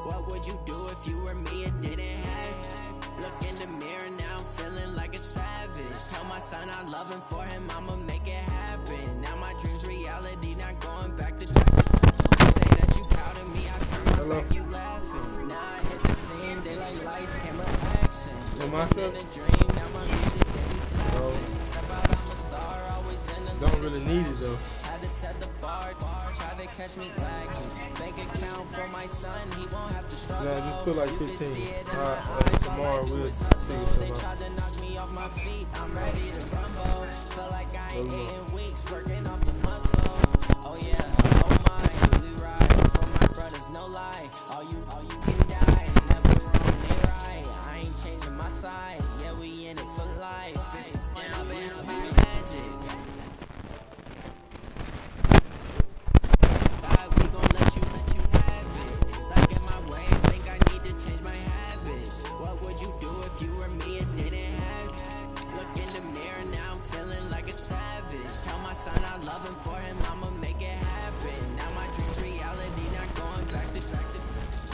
What would you do if you were me and didn't have? Look in the mirror now, I'm feeling like a savage. Tell my son I love him, for him I'ma make it happen. Now my dream's reality, not going back to jack. You say that you proud of me, I turn my back, you laughing. Now I hit the scene, they like lights, camera, action. Living in a dream, now my music, they be blasting. Step out, I'm a star, always in the don't really need it though. Had to set the bar, try to catch me lacking. Bank account for my son, he won't have to struggle. Yeah, just put like 15. Alright, tomorrow we'll see what's They tried to knock me off my feet, I'm ready to rumble. Feel like I ain't eating weeks, working off the muscle. Oh yeah, oh my, we ride for my brothers, no lie. All you can die, never wrong, they right. I ain't changing my side, yeah, we in it for life. And I've been magic. God, we gon' let you have it. Stuck in my ways, think I need to change my habits. What would you do if you were me and didn't have? Look in the mirror now, I'm feeling like a savage. Tell my son I love him, for him I'ma make it happen. Now my dream's reality, not going back to.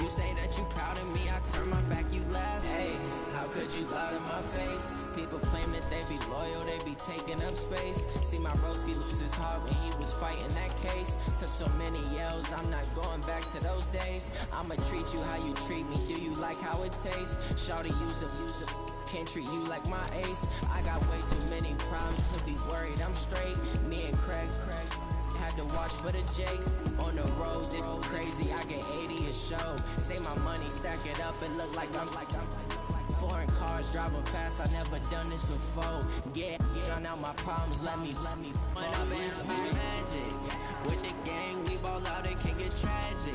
You say that you proud of me, I turn my back, you laugh. Hey, how could you lie to my face? People claim that they be loyal, they be taking up space. See my broski lose his heart when he was fighting that case. Took so many yells, I'm not going back to those days. I'ma treat you how you treat me, do you like how it tastes? Shawty, use a can't treat you like my ace. I got way too many problems to be worried, I'm straight. Me and Craig had to watch for the Jakes. On the road, it's crazy, I get 80 a show. Say my money, stack it up, and look like I'm foreign cars, driving fast, I never done this before. Get on out my problems, let me When I've been magic. With the gang, we ball out, it can get tragic.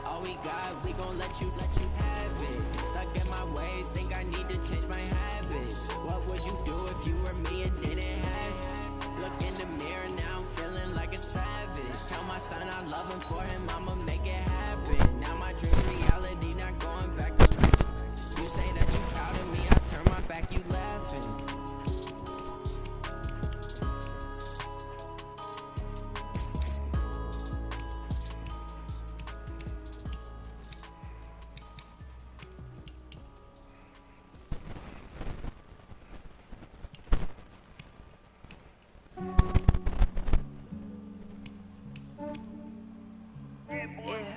All we got, we gon' let you have it. Stuck in my ways, think I need to change my habits. What would you do if you were me and didn't have? Look in the mirror now, I'm feeling like a savage. Tell my son I love him, for him I'ma make it happen. Now my dream's reality, not going back to straight. You say that you proud of me, I turn my back, you laughing.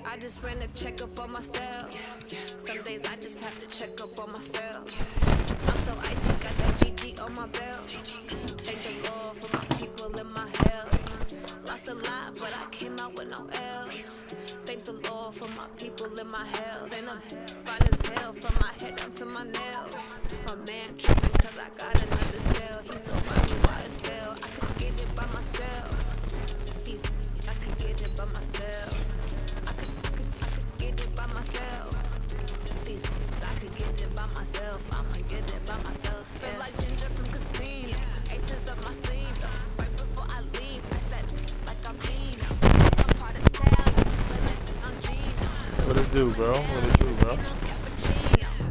I just ran a checkup on myself. Some days I just have to check up on myself. I'm so icy, got that GG on my belt. Thank the Lord for my people in my health. Lost a lot, but I came out with no L's. Thank the Lord for my people in my health. And I'm fine as hell from my head down to my nails. My man tripping cause I got another cell. He still buy me by himself. I could get it by myself. I could get it by myself. I could get it by myself. I could get it by myself. I'ma get it by myself. Feel like Ginger from Casino. Aces up my sleeve. Right before I leave, I said like I'm Dino. I'm part of town. I'm Gino. What it do, bro? What it do, bro?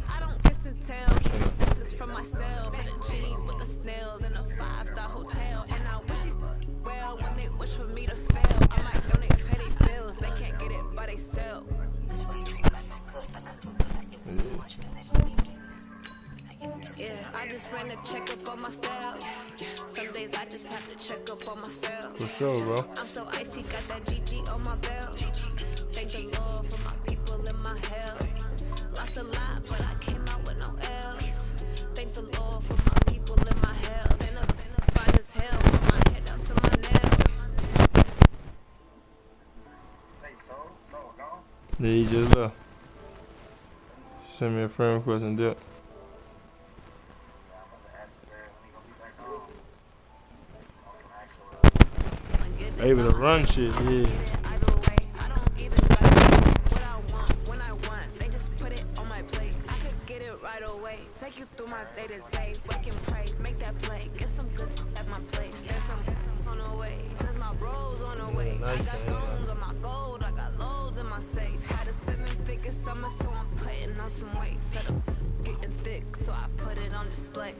I don't kiss and tell. This is from myself. And a genie with the snails in a 5-star hotel. And I wish he's well when they wish for me to fail. I might donate petty bills. They can't get it by themselves. That's why you treat my friend good, but not too good. I give them too much, then they don't need me. Yeah, I just ran a checkup on myself. Some days I just have to check up on myself. For sure, bro. I'm so icy, got that GG on my belt. Thank the Lord for my people in my health. Lost a lot, but I came out with no L's. Thank the Lord for my people in my health. And I'm fine as hell from my head down to my nails. Yeah, he just left. Send me a friend request and dip. Able to run shit, yeah. Right away, take you through my day to day. Wake and pray, make that play. Get some good at my place. There's some on the way, cause my bros on the way. I got stones on my gold, I got loads in my safe. Had a 7-figure summer, so I'm putting on some weight. Set up getting thick, so I put it on display.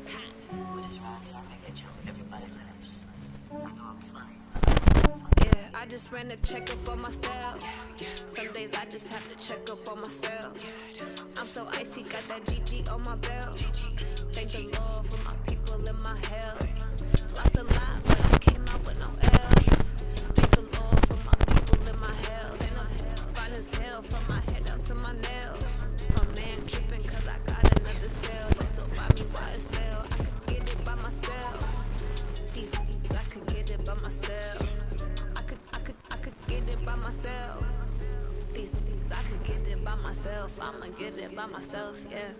With this ride, I make a joke, everybody laughs. I know I'm funny. Yeah, I just ran a checkup on myself. Some days I just have to check up on myself. on my belt. Thank the Lord for my people in my hell. Lost a lot, but I came out with no L's. Thank the Lord for my people in my hell. And I'm fine as hell from my head up to my nails. My man tripping cause I got another sale. They still buy me YSL. I could get it by myself. I could get it by myself. I could get it by myself. I could get it by myself. I'ma get it by myself, yeah.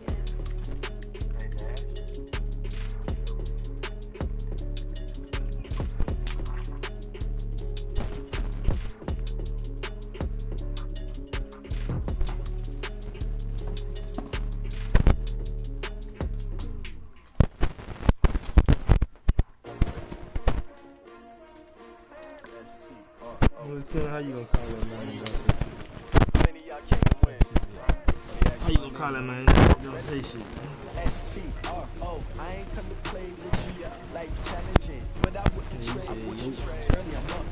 How you gonna call that man? How you gonna call that man? Don't say shit. S-T-R-O, I ain't come to play with you, life challenging, but I wouldn't trade with you. Early I'm up,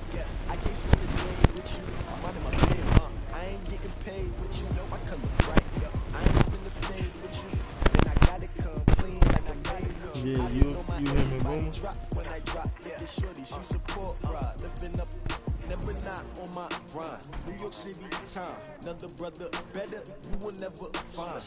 I can't spend the day with you. I'm running my business. I ain't getting paid with you, know my color bright. I ain't finna fade with you, and I gotta come clean like I made with you. Yeah, you hear me, Boomer? When I drop, the shorty, she support ride, lifting up. Never not on my grind. New York City time. Another brother better, you will never find.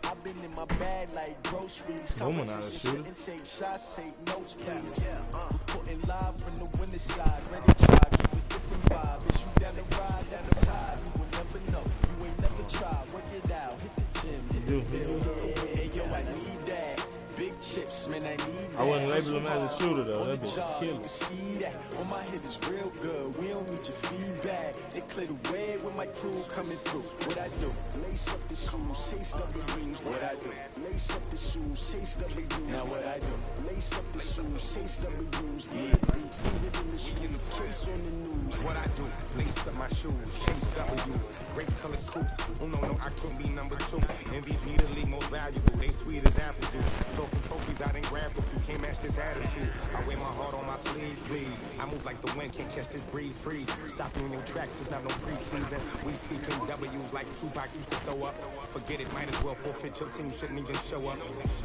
I've been in my bag like groceries. Conversation and take shots, take notes, please. Reporting live from the winter side. Ready to try, keep a different vibe. It's you down the ride, down the tide. You will never know. You ain't never tried. Work it out, hit the gym, hit the field. Hey yo, I need that. Big chips, man, I need that. I wouldn't label him as a shooter though. That'd be a killer. See that? On my head is real good. We don't need your feedback. They clear the way with my crew coming through. What I do? Lace up the shoes, chase double rings. What I do? Lace up the shoes, chase double rings. Now what I do? Lace up the shoes, chase double rings. Yeah, beats leave it in the street, case on the news. What I do? Lace up my shoes, chase W's. Great colored coops. Oh no, I couldn't be number 2. MVP the league most valuable. They sweet as apple juice. Talking trophies I didn't grab, but you can't match this attitude. I wear my heart on my sleeve, please. I move like the wind, can't catch this breeze, freeze. Stop you in your tracks, there's not no preseason. We seeking W's like Tupac used to throw up. Forget it, might as well forfeit your team, shouldn't even show up.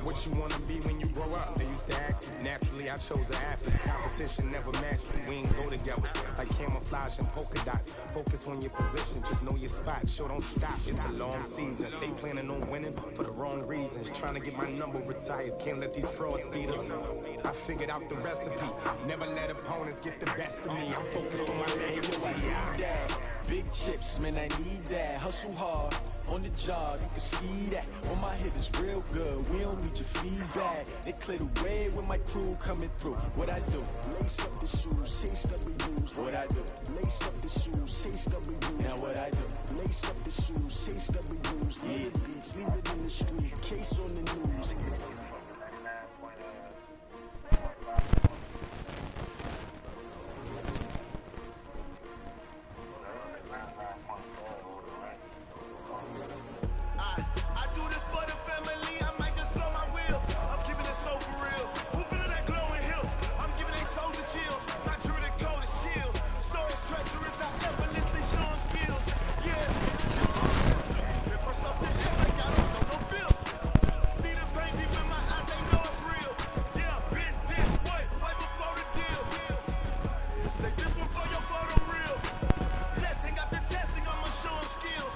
What you wanna be when you grow up? They used to ask me. Naturally, I chose an athlete. Competition never matched me. We ain't go together like camouflage and polka dots. Focus on your position, just know your spot. Show don't stop, it's a long season. They planning on winning for the wrong reasons. Trying to get my number retired, can't let these frauds beat us. I figured out the recipe. Never let opponents get the best of me. I'm focused on my legacy. Big chips, man, I need that. Hustle hard on the job, you can see that. On my head is real good. We don't need your feedback. They clear the way with my crew coming through. What I do? Lace up the shoes, chase W's. What I do? Lace up the shoes, chase W's. Now what I do? Lace up the shoes, chase W's. Yeah, beats, leave it in the street, case on the news. I do this for the family, I might just blow my wheel. I'm keeping it so for real. Who feeling that glowing hill? I'm giving they soldier chills. Not true to cold as chill. Stories treacherous, I effortlessly show them skills. Yeah. First off the air like I don't know no feel. See the pain deep in my eyes, they know it's real. Yeah, been this way before the deal. Say this one for your photo real. Blessing after testing, I'ma show them skills.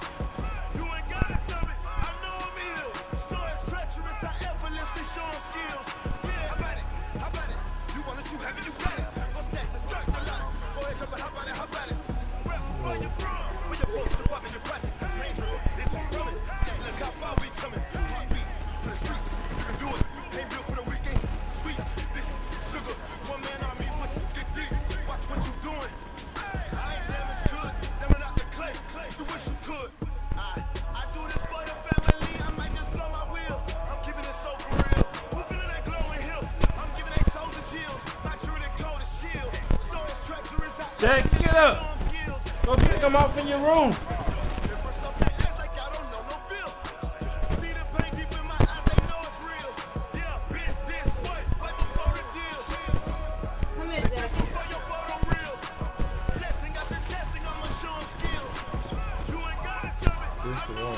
You ain't gotta tell me, I know I'm ill. Stories treacherous, I effortlessly show them skills. Yeah, how about it? How about it? You want it, you have it, you got it. Go snatch a skirt, the lot. Go ahead, jump it, how about it? How about it? Rep where you from, where you supposed to pop in your projects. Pain driven, it's you coming. Look how far we coming. Heartbeat for the streets, you can do it. Ain't built for the weekend. Sweet, this sugar, one man army, but get deep. Watch what you doing. I ain't damaged goods, damn out the clay. You wish you could. I do this for the family, I might just blow my wheel. I'm keeping it so for real. Who feeling that glowing hill? I'm giving they soldier chills. Not true to cold as chill. Stories treacherous, I Jack, get up. Go pick them off in your room. First off the edge like I don't know no feel. See the pain deep in my eyes, they know it's real. Yeah, been this way before the deal. This one for your photo real. Blessing after testing, I'ma show them skills. You ain't gotta tell me, I shit on.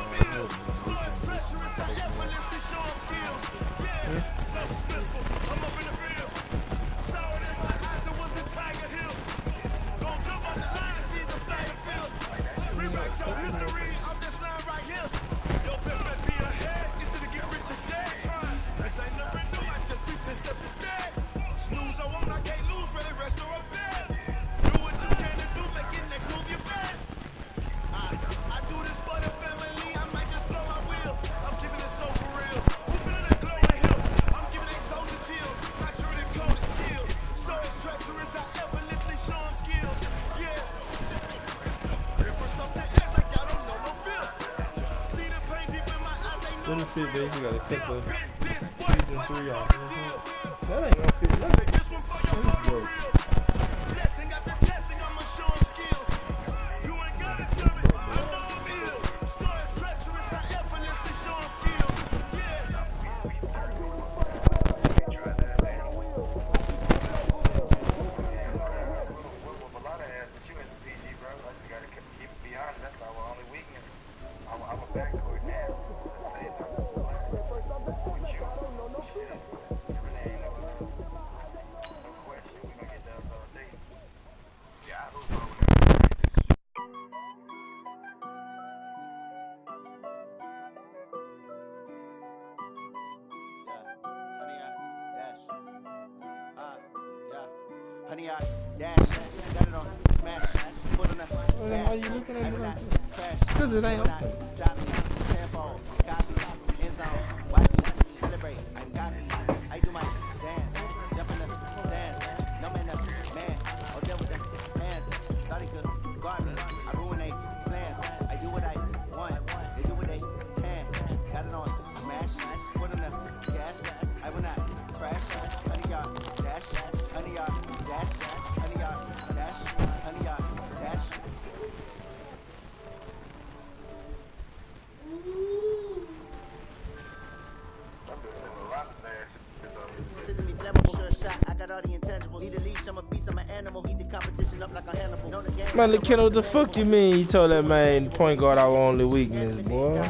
So suspenseful, I'm up in the field. Saw it in my eyes, it was the Tiger Hill. Gon' jump on the line and see the flag field. Rewrite your history off this line right here. Your best bet be ahead, instead of get rich or dead. This ain't nothing new, I just be 10 steps instead. Snooze or won't, I can't lose, ready, rest or I'm dead. Do what you can to do, make your next move your best. I do this for the family, I might just blow my wheel. I'm keeping it so for real. Who feeling that glowing hill? I'm giving they soldier chills. Not true to cold as chill. Stories treacherous, I effortlessly show them skills. Yeah. Ripper stuff the ass like I don't know no feel. See the pain deep in my eyes, they know. Let me see, baby. You gotta cut the season 3 off. That ain't gonna fit. That's broke. Blessing after testing, I'ma show them skills. You ain't gotta tell me, I know I'm ill. Stories treacherous, I effortlessly show them skills. Yeah. Honey, I dash, got it on smash, foot on the gas. Why you looking at me like that? Crash, Because it ain't open. stop me, tenfold, copy, end zone, watch me, celebrate, I'm copy. I do my dance, jump in the dance, no man up, man, oh there with the hands, thought he could guard me, I ruin they plans, I do what I want, they do what they can, got it on smash, foot on the gas, I will not crash, honey y'all dash, honey y'all dash, honey y'all dash, honey y'all dash. I got all the intangibles. Need a leash, I'm a beast, I'm an animal. Heat the competition up like a Hannibal. Know the game. Man, look, Ken, what the fuck you mean? You told that man the point guard our only weakness, boy. I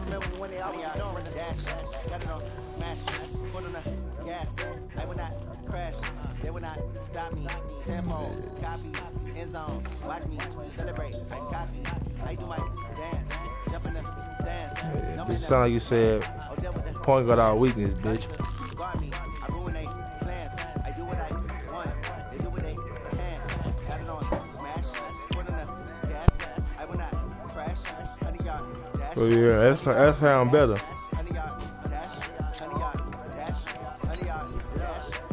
remember when they always doing the dash, got it on smash, foot on the gas. I will not crash, they will not stop me. Tenfold, copy, end zone, watch me celebrate. I copy, I do my dance, jump in the stands. Yeah, this sound like you said point guard our weakness, bitch. Guard me, I ruin they plans. I do what I want, they do what they can. Got it on smash, foot on the gas. I will not crash, honey y'all. Oh yeah, that sound better.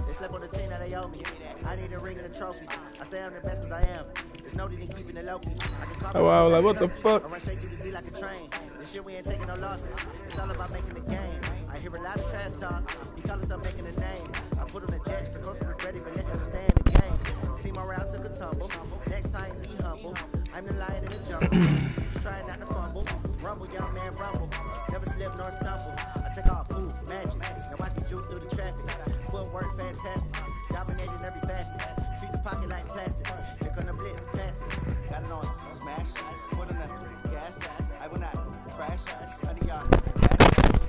They slept on the team that they owe me. I need a ring and a trophy. I say I'm the best because I am. There's no need in keeping it low key. Oh, I was like, what the fuck? I run straight through the beat like a train. This shit we ain't taking no losses. It's all about making the game. I hear a lot of trash talk. You call us up making a name. I put on the jets, the coast regret it, but let understand the game. Team around took a tumble. Next time be humble. I'm the lion in the jungle. Just trying not to fumble. Rumble, young man, rumble. Never slip nor stumble. I take off, poof, magic. Now watch me juke through the traffic. Footwork fantastic. Dominating every facet. Treat the pocket like plastic. Here come the blitz, pass it. Got it on smash. Foot on the gas. I will not crash. Honey y'all dash.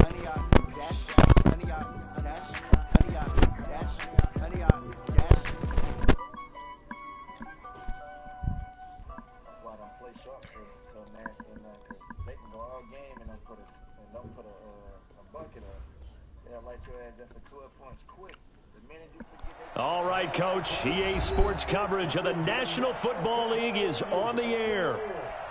Honey y'all dash. Honey y'all dash. Honey y'all dash. Honey y'all dash. That's why I don't play sharp so nasty now, because they can go all game and don't put a bucket up. They'll light your ass up for 12 points quick. The minute you forget they... All right, Coach. EA Sports coverage of the National Football League is on the air.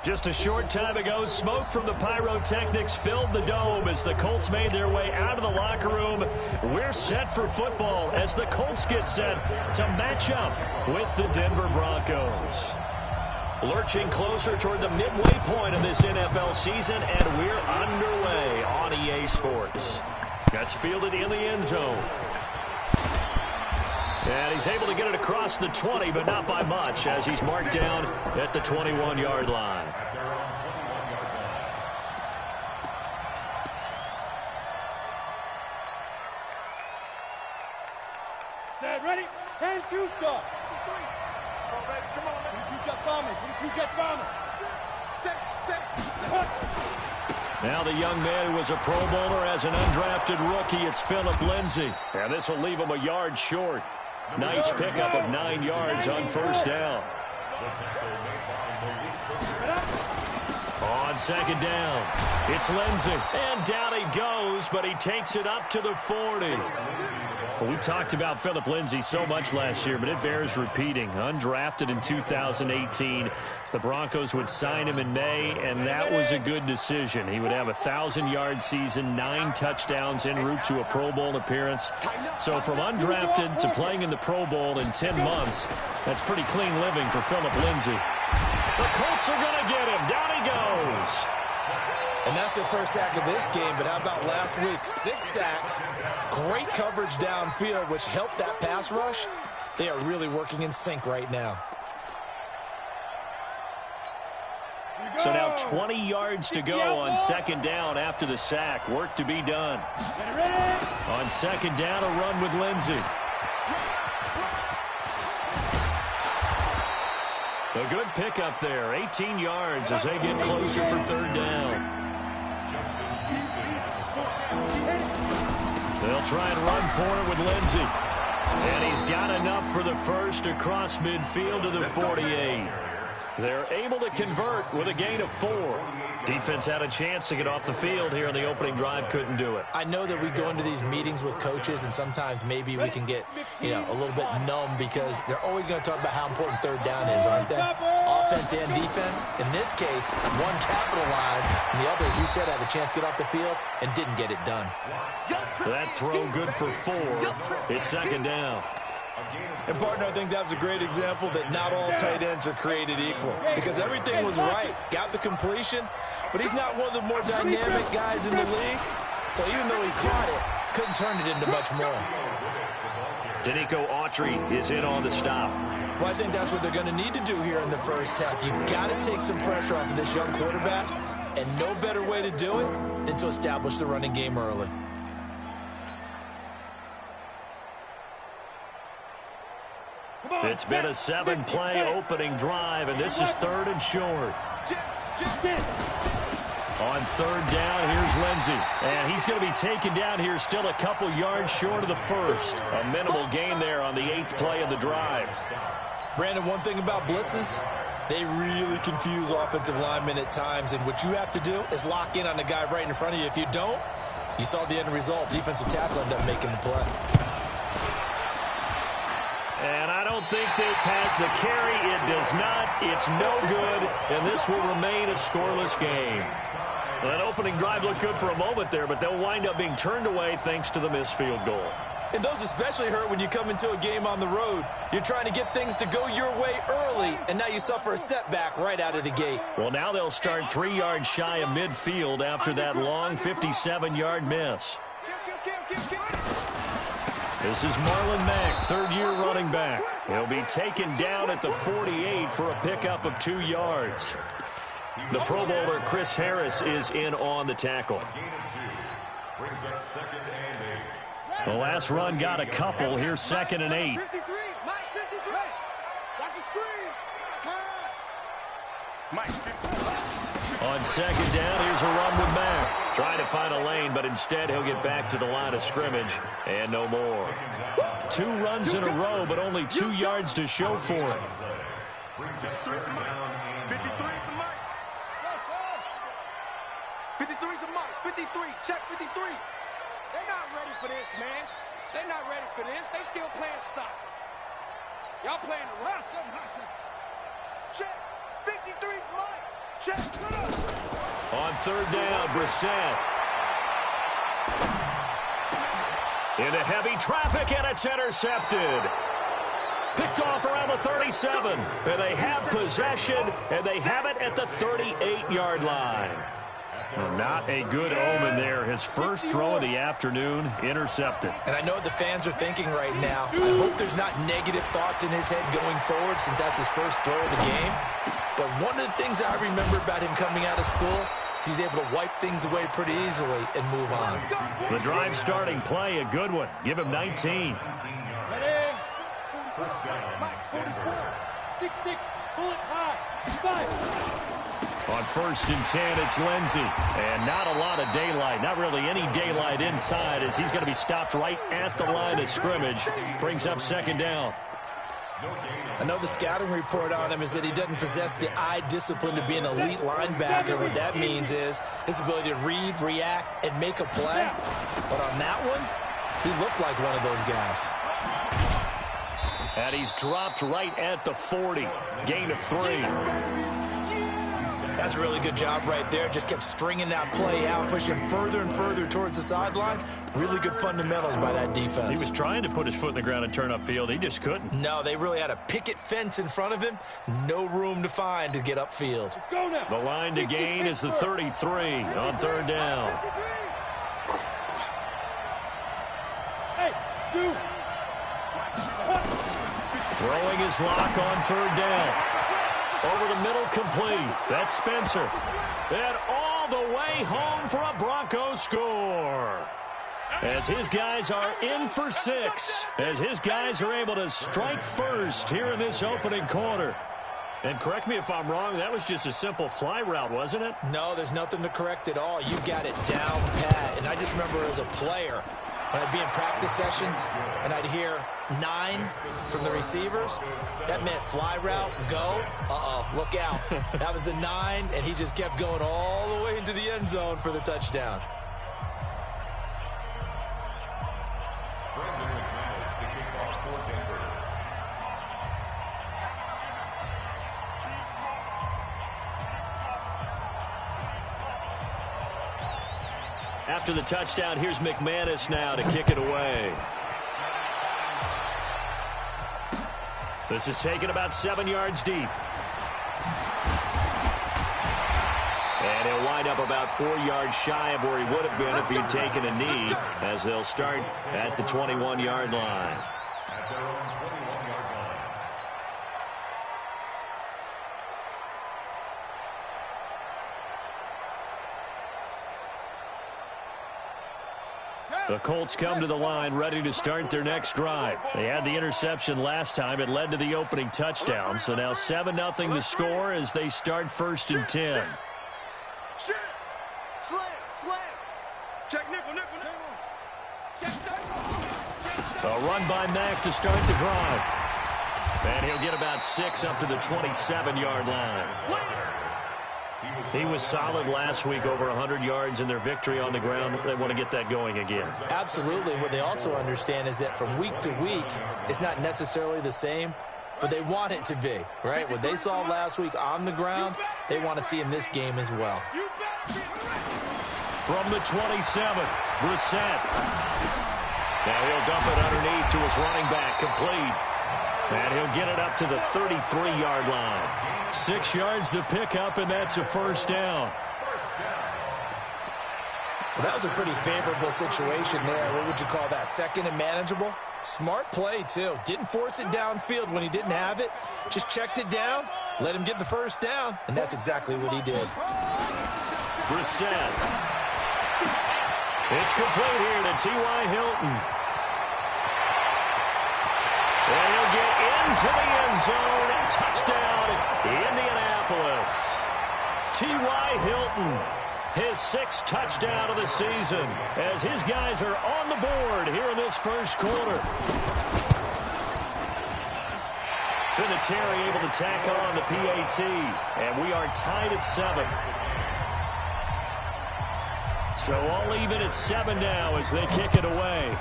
Just a short time ago, smoke from the pyrotechnics filled the dome as the Colts made their way out of the locker room. We're set for football as the Colts get set to match up with the Denver Broncos. Lurching closer toward the midway point of this NFL season, and we're underway on EA Sports. That's fielded in the end zone. And he's able to get it across the 20, but not by much, as he's marked down at the 21-yard line. Set, ready? 10-2, stop. Come on, baby, come on. Now the young man who was a Pro Bowler as an undrafted rookie, it's Phillip Lindsay. And this will leave him a yard short. Nice pickup of 9 yards on first down. On second down, it's Lindsay. And down he goes, but he takes it up to the 40. Well, we talked about Phillip Lindsay so much last year, but it bears repeating. Undrafted in 2018. The Broncos would sign him in May, and that was a good decision. He would have a 1,000-yard season, 9 touchdowns en route to a Pro Bowl appearance. So from undrafted to playing in the Pro Bowl in 10 months, that's pretty clean living for Phillip Lindsay. The Colts are going to get him. Down he goes. And that's their first sack of this game, but how about last week? 6 sacks, great coverage downfield, which helped that pass rush. They are really working in sync right now. So now 20 yards to go on second down after the sack. Work to be done. On second down, a run with Lindsay. A good pickup there, 18 yards as they get closer for third down. They'll try and run for it with Lindsay. And he's got enough for the first across midfield to the 48. They're able to convert with a gain of 4. Defense had a chance to get off the field here on the opening drive, couldn't do it. I know that we go into these meetings with coaches, and sometimes maybe we can get, a little bit numb because they're always going to talk about how important third down is, aren't they? Offense and defense. In this case, one capitalized, and the other, as you said, had a chance to get off the field and didn't get it done. That throw good for 4. It's second down. And, partner, I think that's a great example that not all tight ends are created equal because everything was right. Got the completion, but he's not one of the more dynamic guys in the league. So even though he caught it, couldn't turn it into much more. Danico Autry is in on the stop. Well, I think that's what they're going to need to do here in the first half. You've got to take some pressure off of this young quarterback, and no better way to do it than to establish the running game early. It's been a 7-play opening drive, and this is 3rd and short. On third down, here's Lindsay. And he's going to be taken down here still a couple yards short of the first. A minimal gain there on the 8th play of the drive. Brandon, one thing about blitzes, they really confuse offensive linemen at times. And what you have to do is lock in on the guy right in front of you. If you don't, you saw the end result. Defensive tackle ended up making the play. And I don't think this has the carry. It does not. It's no good. And this will remain a scoreless game. Well, that opening drive looked good for a moment there, but they'll wind up being turned away thanks to the missed field goal. And those especially hurt when you come into a game on the road. You're trying to get things to go your way early, and now you suffer a setback right out of the gate. Well, now they'll start 3 yards shy of midfield after that long 57-yard miss. This is Marlon Mack, third-year running back. He'll be taken down at the 48 for a pickup of 2 yards. The Pro Bowler Chris Harris is in on the tackle. The last run got a couple. Here's 2nd and 8. On second down, here's a run with Mack. Trying to find a lane, but instead he'll get back to the line of scrimmage and no more. 2 runs in a row, but only 2 yards to show for it. 53's the mic. 53. Check 53. They're not ready for this, man. They're not ready for this. They still playing soccer. Y'all playing the run. Check. 53's mic. Check. On third down, Brissett. Into heavy traffic, and it's intercepted. Picked off around the 37. And they have possession, and they have it at the 38-yard line. Not a good omen there. His first throw of the afternoon, intercepted. And I know what the fans are thinking right now. I hope there's not negative thoughts in his head going forward since that's his first throw of the game. But one of the things I remember about him coming out of school is he's able to wipe things away pretty easily and move on. The drive starting play, a good one. Give him 19. First down. 6'6", On 1st and 10, it's Lindsey. And not a lot of daylight, not really any daylight inside, as he's going to be stopped right at the line of scrimmage. Brings up 2nd down. I know the scouting report on him is that he doesn't possess the eye discipline to be an elite linebacker. What that means is his ability to read, react, and make a play. But on that one, he looked like one of those guys. And he's dropped right at the 40. Gain of 3. That's a really good job right there. Just kept stringing that play out, pushing further and further towards the sideline. Really good fundamentals by that defense. He was trying to put his foot in the ground and turn upfield. He just couldn't. No, they really had a picket fence in front of him. No room to find to get upfield. Let's go now. The line to gain is the 33 on 3rd down. Hey, shoot. Throwing his lock on 3rd down. Over the middle, complete. That's Spencer. And all the way home for a Broncos score. As his guys are in for 6. As his guys are able to strike first here in this opening quarter. And correct me if I'm wrong, that was just a simple fly route, wasn't it? No, there's nothing to correct at all. You got it down pat. And I just remember as a player, when I'd be in practice sessions and I'd hear 9 from the receivers, that meant fly route, go, look out. That was the 9, and he just kept going all the way into the end zone for the touchdown. After the touchdown, here's McManus now to kick it away. This is taken about 7 yards deep. And he'll wind up about 4 yards shy of where he would have been if he'd taken a knee, as they'll start at the 21-yard line. The Colts come to the line ready to start their next drive. They had the interception last time. It led to the opening touchdown. So now 7-0 to score as they start 1st and 10. A run by Mack to start the drive. And he'll get about 6 up to the 27-yard line. He was solid last week, over 100 yards in their victory on the ground. They want to get that going again. Absolutely. What they also understand is that from week to week, it's not necessarily the same, but they want it to be, right? What they saw last week on the ground, they want to see in this game as well. From the 27, Brissett. Now he'll dump it underneath to his running back, complete. And he'll get it up to the 33-yard line. 6 yards to pick up, and that's a 1st down. Well, that was a pretty favorable situation there. What would you call that? 2nd and manageable? Smart play, too. Didn't force it downfield when he didn't have it. Just checked it down, let him get the 1st down, and that's exactly what he did. Brissett. It's complete here to T.Y. Hilton. And he'll get into the end zone. Touchdown, Indianapolis. T.Y. Hilton, his 6th touchdown of the season, as his guys are on the board here in this 1st quarter. Vinatieri able to tack on the PAT, and we are tied at 7. So all even at 7 now as they kick it away.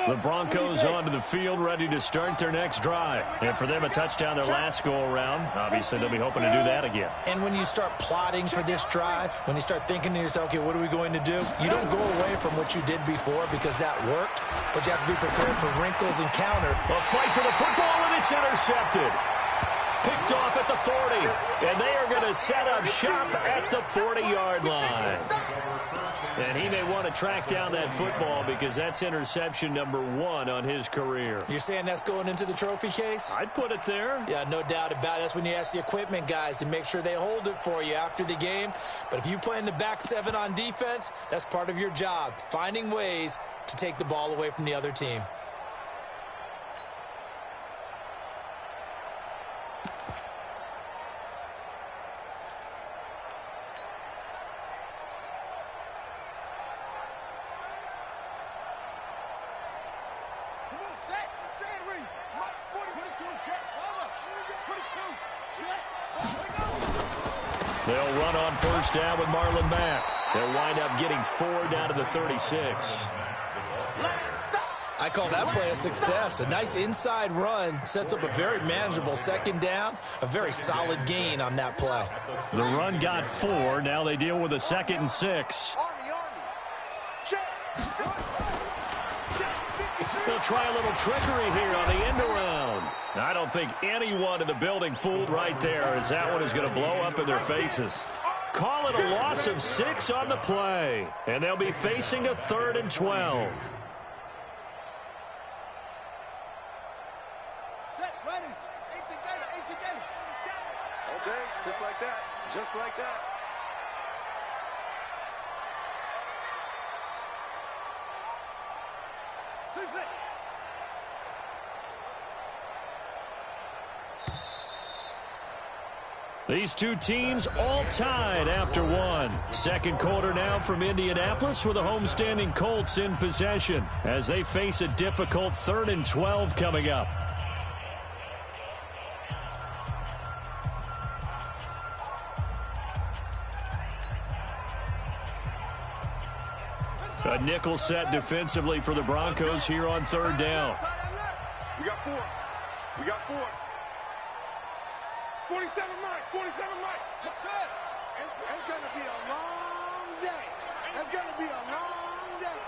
The Broncos onto the field, ready to start their next drive. And for them, a touchdown their last go-around. Obviously, they'll be hoping to do that again. And when you start plotting for this drive, when you start thinking to yourself, okay, what are we going to do? You don't go away from what you did before because that worked, but you have to be prepared for wrinkles and counter. A fight for the football, and it's intercepted. picked off at the 40. And they are going to set up shop at the 40-yard line. And he may want to track down that football because that's interception number 1 on his career. You're saying that's going into the trophy case? I'd put it there. Yeah, no doubt about it. That's when you ask the equipment guys to make sure they hold it for you after the game. But if you play in the back 7 on defense, that's part of your job, finding ways to take the ball away from the other team. They'll run on first down with Marlon back. They'll wind up getting 4 down to the 36. I call that play a success. A nice inside run sets up a very manageable second down, a very solid gain on that play. The run got 4. Now they deal with a 2nd and 6. They'll try a little trickery here on the end around. I don't think anyone in the building fooled right there, as that one is going to blow up in their faces. Call it a loss of 6 on the play, and they'll be facing a 3rd and 12. Okay, just like that, just like that. These two teams all tied after 1. Second quarter now from Indianapolis with the homestanding Colts in possession as they face a difficult 3rd and 12 coming up. A nickel set defensively for the Broncos here on 3rd down. We got 4. We got 4. 47 Mike. 47 Mike. That's it. It's going to be a long day. It's going to be a long day.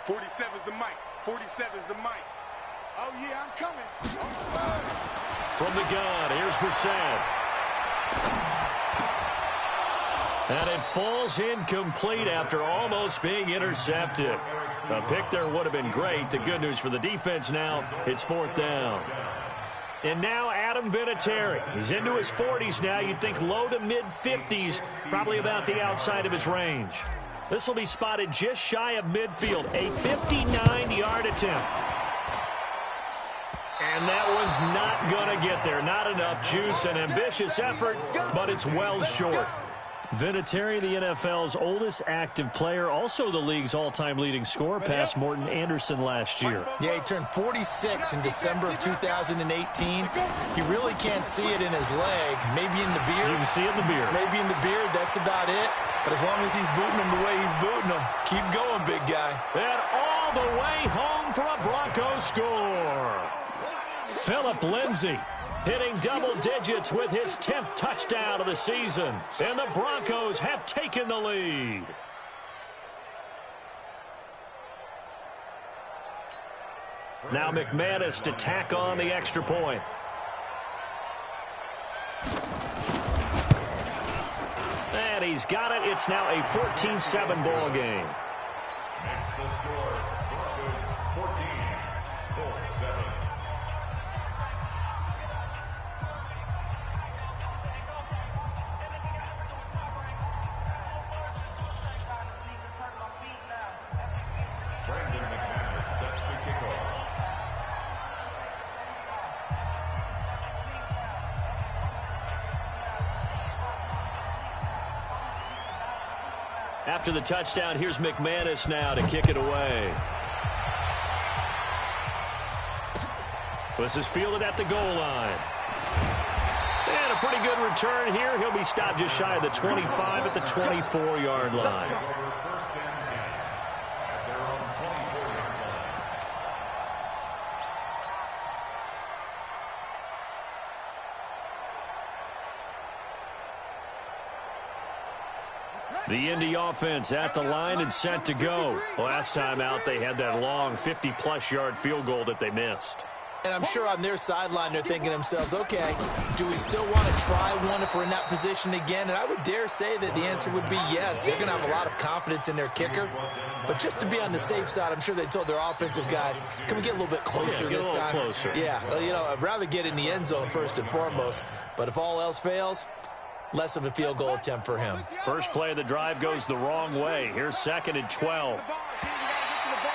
47's the Mike. 47's the Mike. Oh, yeah, I'm coming. From the gun, here's Brissett. And it falls incomplete after almost being intercepted. A pick there would have been great. The good news for the defense now, it's 4th down. And now Adam Vinatieri. He's into his 40s now. You'd think low to mid-50s, probably about the outside of his range. This will be spotted just shy of midfield. A 59-yard attempt. And that one's not going to get there. Not enough juice, an ambitious effort, but it's well short. Vinatieri, the NFL's oldest active player, also the league's all-time leading scorer, past Morton Anderson last year. Yeah, he turned 46 in December of 2018. He really can't see it in his leg. Maybe in the beard. You can see it in the beard. Maybe in the beard, that's about it. But as long as he's booting him the way he's booting him, keep going, big guy. And all the way home for a Broncos score. Phillip Lindsay hitting double digits with his 10th touchdown of the season. And the Broncos have taken the lead. Now McManus to tack on the extra point. And he's got it. It's now a 14-7 ball game. Next the score, Broncos 14, Colts 7. After the touchdown, here's McManus now to kick it away. This is fielded at the goal line. And a pretty good return here. He'll be stopped just shy of the 25 at the 24-yard line. The Indy offense at the line and set to go. Last time out, they had that long 50-plus yard field goal that they missed. And I'm sure on their sideline they're thinking to themselves, okay, do we still want to try one if we're in that position again? And I would dare say that the answer would be yes. They're going to have a lot of confidence in their kicker. But just to be on the safe side, I'm sure they told their offensive guys, can we get a little bit closer this time? Closer. Yeah, well, you know, I'd rather get in the end zone first and foremost. But if all else fails, less of a field goal attempt for him. First play of the drive goes the wrong way. Here's 2nd and 12.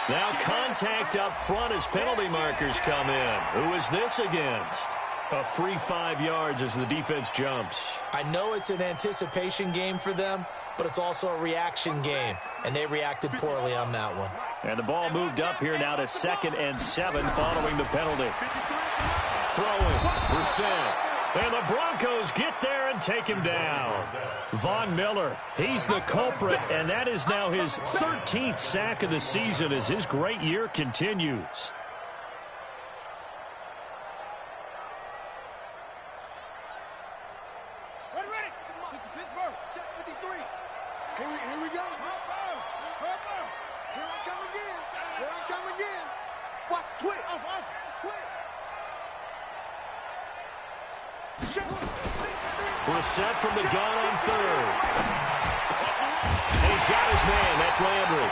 Now contact up front as penalty markers come in. Who is this against? A free 5 yards as the defense jumps. I know it's an anticipation game for them, but it's also a reaction game, and they reacted poorly on that one. And the ball moved up here now to 2nd and 7 following the penalty. Throwing, Brissett. And the Broncos get there and take him down. Von Miller, he's the culprit, and that is now his 13th sack of the season as his great year continues. Ready. Pittsburgh, check 53. Here we go. Here I come again. Watch twitch. Brissett from the gun on 3rd. And he's got his man. That's Landry.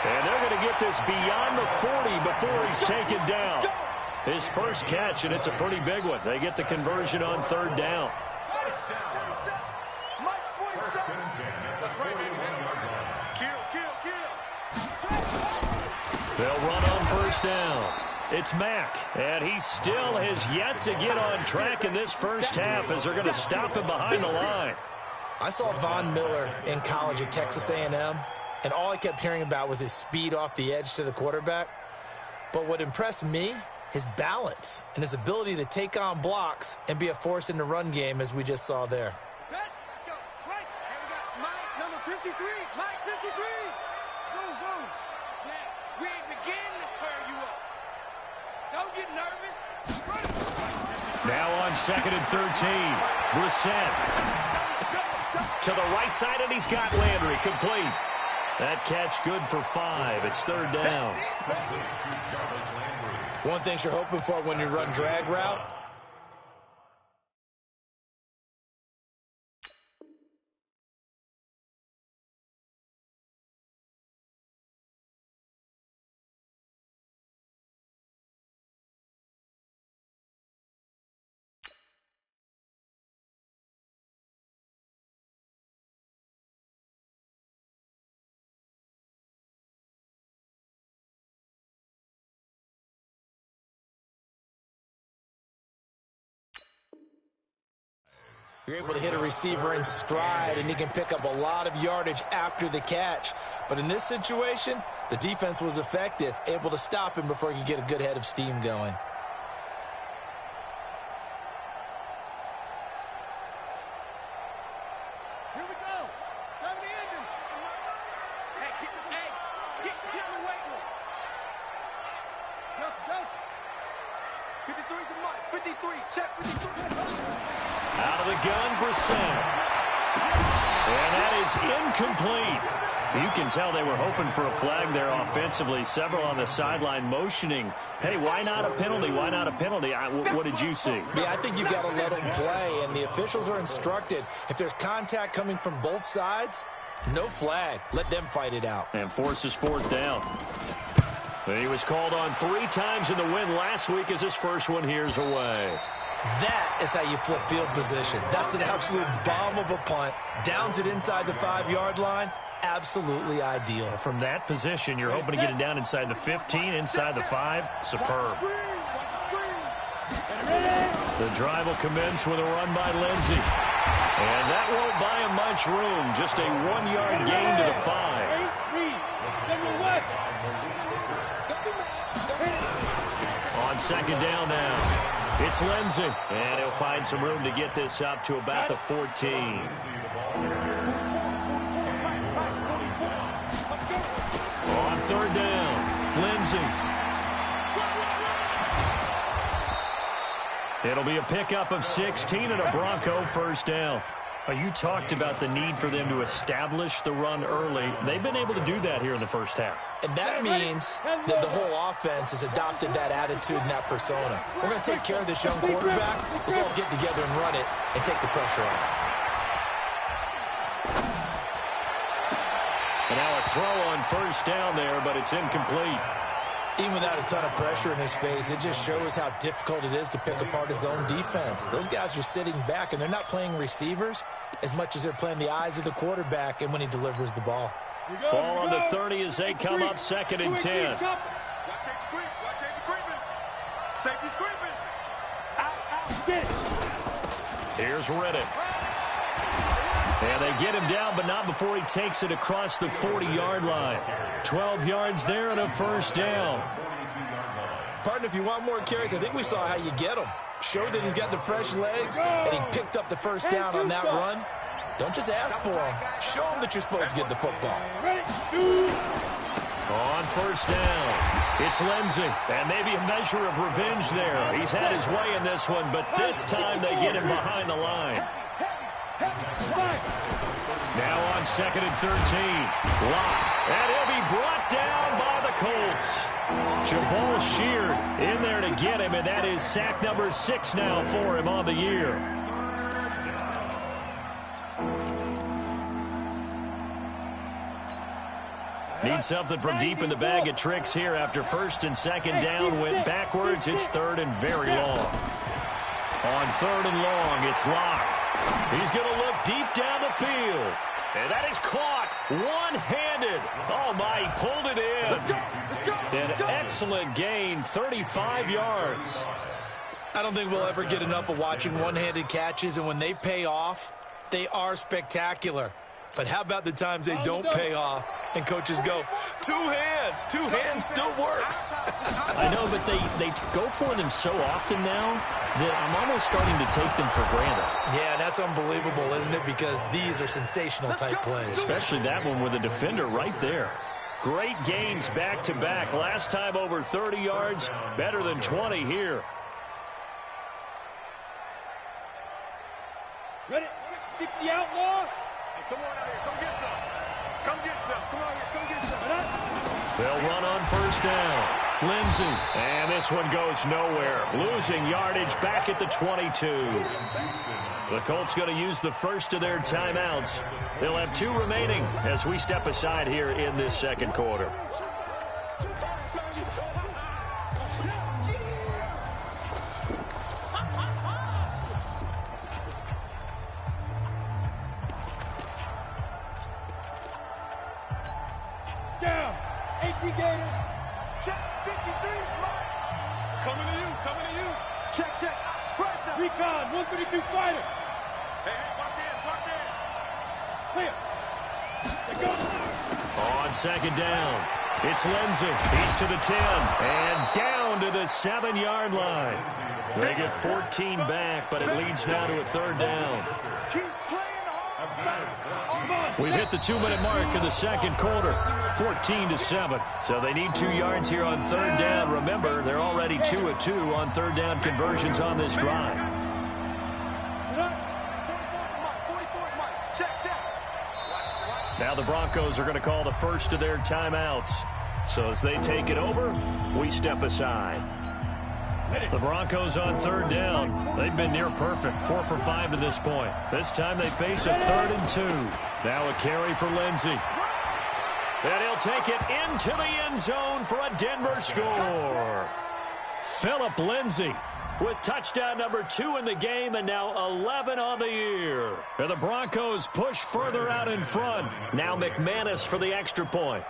And they're going to get this beyond the 40 before he's taken down. His first catch, and it's a pretty big one. They get the conversion on 3rd down. They'll run on 1st down. It's Mack, and he still has yet to get on track in this first half as they're going to stop him behind the line. I saw Von Miller in college at Texas A&M, and all I kept hearing about was his speed off the edge to the quarterback. But what impressed me, his balance and his ability to take on blocks and be a force in the run game, as we just saw there. Let's go. Right. And we got Mike, number 53. Mike, 53. Boom. Snap. We ain't beginning to tear you up. Don't get nervous. Now on 2nd and 13. Brissett. To the right side, and he's got Landry complete. That catch good for 5. It's 3rd down. One thing you're hoping for when you run drag route, you're able to hit a receiver in stride, and he can pick up a lot of yardage after the catch. But in this situation, the defense was effective, able to stop him before he could get a good head of steam going. Here we go. Time of the engine. Hey, get in the weight room. Delta. 53's the mic. 53, check 53. Out of the gun, Brissett. And that is incomplete. You can tell they were hoping for a flag there offensively. Several on the sideline motioning, hey, why not a penalty? Why not a penalty? What did you see? Yeah, I think you've got to let them play, and the officials are instructed. If there's contact coming from both sides, no flag. Let them fight it out. And forces 4th down. He was called on 3 times in the win last week as his first one here's away. That is how you flip field position. That's an absolute bomb of a punt. Downs it inside the 5-yard line. Absolutely ideal. From that position, you're hoping to get it down inside the 15, inside the 5. Superb. The drive will commence with a run by Lindsey. And that won't buy him much room. Just a 1-yard gain to the 5. On 2nd down now. It's Lindsey, and he'll find some room to get this up to about the 14. On 3rd down, Lindsey. It'll be a pickup of 16 and a Bronco first down. You talked about the need for them to establish the run early. They've been able to do that here in the first half. And that means that the whole offense has adopted that attitude and that persona. We're going to take care of this young quarterback. Let's all get together and run it and take the pressure off. And now a throw on first down there, but it's incomplete. Even without a ton of pressure in his face, it just shows how difficult it is to pick apart his own defense. Those guys are sitting back, and they're not playing receivers as much as they're playing the eyes of the quarterback and when he delivers the ball. Ball on the 30 as they come up 2nd and 10. Watch safety creeping. Here's Riddick. And they get him down, but not before he takes it across the 40-yard line. 12 yards there and a first down. Partner, if you want more carries, I think we saw how you get them. Showed that he's got the fresh legs, and he picked up the first down on that run. Don't just ask for them. Show them that you're supposed to get the football. On first down, it's Lindsey, and maybe a measure of revenge there. He's had his way in this one, but this time they get him behind the line. Now on 2nd and 13, Locke, and he'll be brought down by the Colts. Jabal Sheard in there to get him, and that is sack number 6 now for him on the year. Need something from deep in the bag of tricks here after 1st and 2nd down went backwards. It's 3rd and very long. On 3rd and long, it's Locke. He's going to look deep down the field. And that is caught one-handed. Oh, my, he pulled it in. An excellent gain, 35 yards. I don't think we'll ever get enough of watching one-handed catches, and when they pay off, they are spectacular. But how about the times they don't pay off and coaches go, two hands still works. I know, but they go for them so often now that I'm almost starting to take them for granted. Yeah, that's unbelievable, isn't it? Because these are sensational type plays. Especially that one with a defender right there. Great gains back-to-back. Last time over 30 yards, better than 20 here. Ready? 60 outlaw. Come on out here. Come get some. Come get some. Come on here. Come get some. They'll run on first down. Lindsey. And this one goes nowhere. Losing yardage back at the 22. The Colts going to use the first of their timeouts. They'll have 2 remaining as we step aside here in this 2nd quarter. Check, 53, coming to you. Check. Right now. Recon, 132 fighter. Hey, watch in. Clear. They go. On 2nd down, it's Lindsey. He's to the 10 and down to the 7-yard line. They get 14 back, but it leads now to a 3rd down. Keep playing hard. We've hit the 2-minute mark in the 2nd quarter, 14-7. So they need 2 yards here on 3rd down. Remember, they're already 2 of 2 on 3rd down conversions on this drive. Now the Broncos are going to call the first of their timeouts. So as they take it over, we step aside. The Broncos on 3rd down. They've been near perfect, 4 for 5 to this point. This time they face a 3rd and 2. Now a carry for Lindsey. And he'll take it into the end zone for a Denver score. Phillip Lindsey with touchdown number 2 in the game and now 11 on the year. And the Broncos push further out in front. Now McManus for the extra point.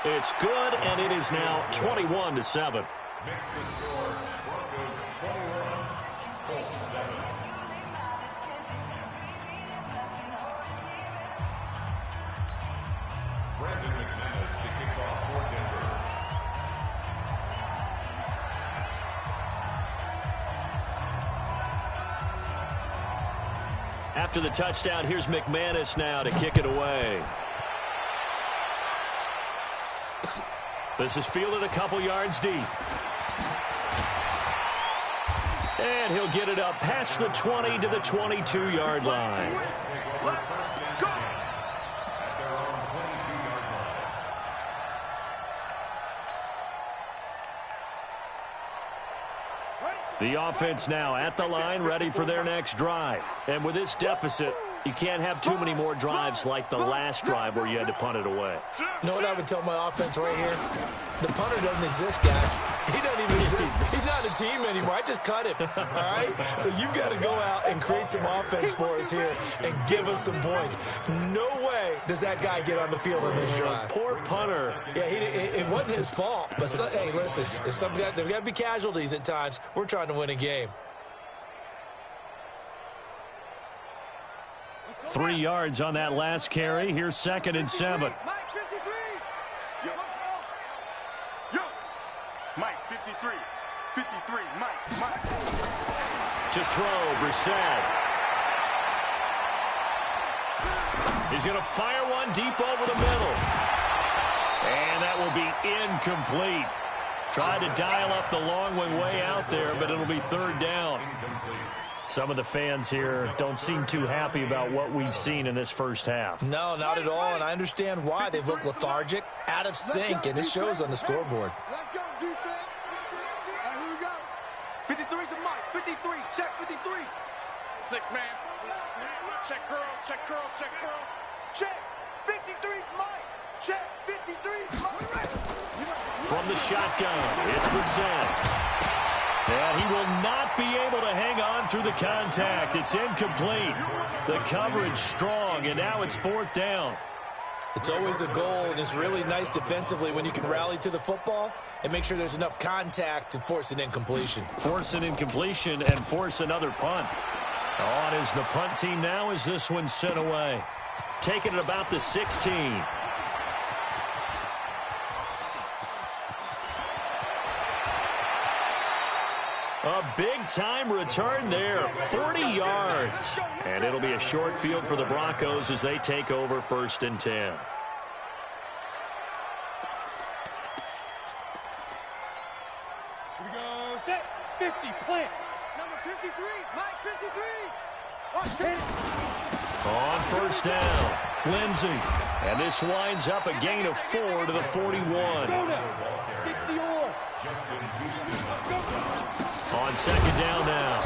It's good, and it is now 21-7. After the touchdown, here's McManus now to kick it away. This is fielded a couple yards deep. And he'll get it up past the 20 to the 22-yard line. The offense now at the line, ready for their next drive. And with this deficit, you can't have too many more drives like the last drive where you had to punt it away. You know what I would tell my offense right here? The punter doesn't exist, guys. He doesn't even exist. He's not a team anymore. I just cut him, all right? So you've got to go out and create some offense for us here and give us some points. No way does that guy get on the field on this drive. Poor punter. Yeah, it wasn't his fault. But, hey, listen, there's got to be casualties at times. We're trying to win a game. 3 yards on that last carry. Here's 2nd and 7. Mike 53. Yo. Mike 53. 53. Mike. To throw, Brissett. He's going to fire one deep over the middle. And that will be incomplete. Tried to dial up the long one way out there, but it'll be 3rd down. Some of the fans here don't seem too happy about what we've seen in this first half. No, not at all, and I understand why. They look lethargic, out of sync, and it shows on the scoreboard. Let's go, defense. All right, here we go. 53's the Mike. 53. Check 53. 6 man. Check curls. Check curls. Check curls. Check. 53's Mike. Check. 53's Mike. From the shotgun, it's Brissett. And he will not be able to hang on through the contact. It's incomplete. The coverage strong, and now it's 4th down. It's always a goal, and it's really nice defensively when you can rally to the football and make sure there's enough contact to force an incompletion. Force an incompletion and force another punt. On is the punt team now as this one's sent away. Taking it about the 16. A big-time return there, 40 yards. And it'll be a short field for the Broncos as they take over 1st and 10. Here we go. Set. 50. Plant. Number 53. Mike 53. Watch it. On 1st down, Lindsey. And this winds up a gain of 4 to the 41. Go now. 60 all. On 2nd down now,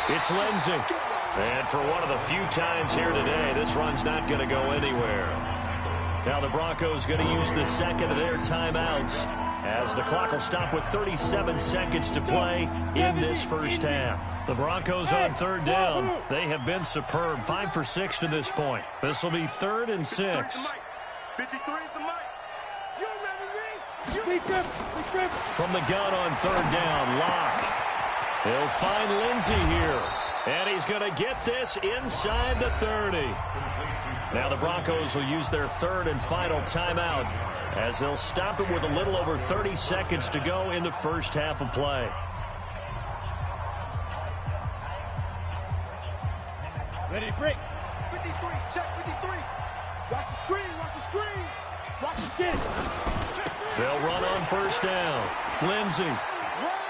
it's Lindsey. And for one of the few times here today, this run's not going to go anywhere. Now the Broncos going to use the 2nd of their timeouts as the clock will stop with 37 seconds to play in this first half. The Broncos on 3rd down. They have been superb, 5 for 6 to this point. This will be 3rd and 6. 53 is the Mike. You remember me? From the gun on 3rd down, Locke. He'll find Lindsey here. And he's going to get this inside the 30. Now the Broncos will use their 3rd and final timeout as they'll stop it with a little over 30 seconds to go in the first half of play. Ready, break. 53, check 53. Watch the screen, watch the screen. Watch the skin. They'll run on 1st down. Lindsey.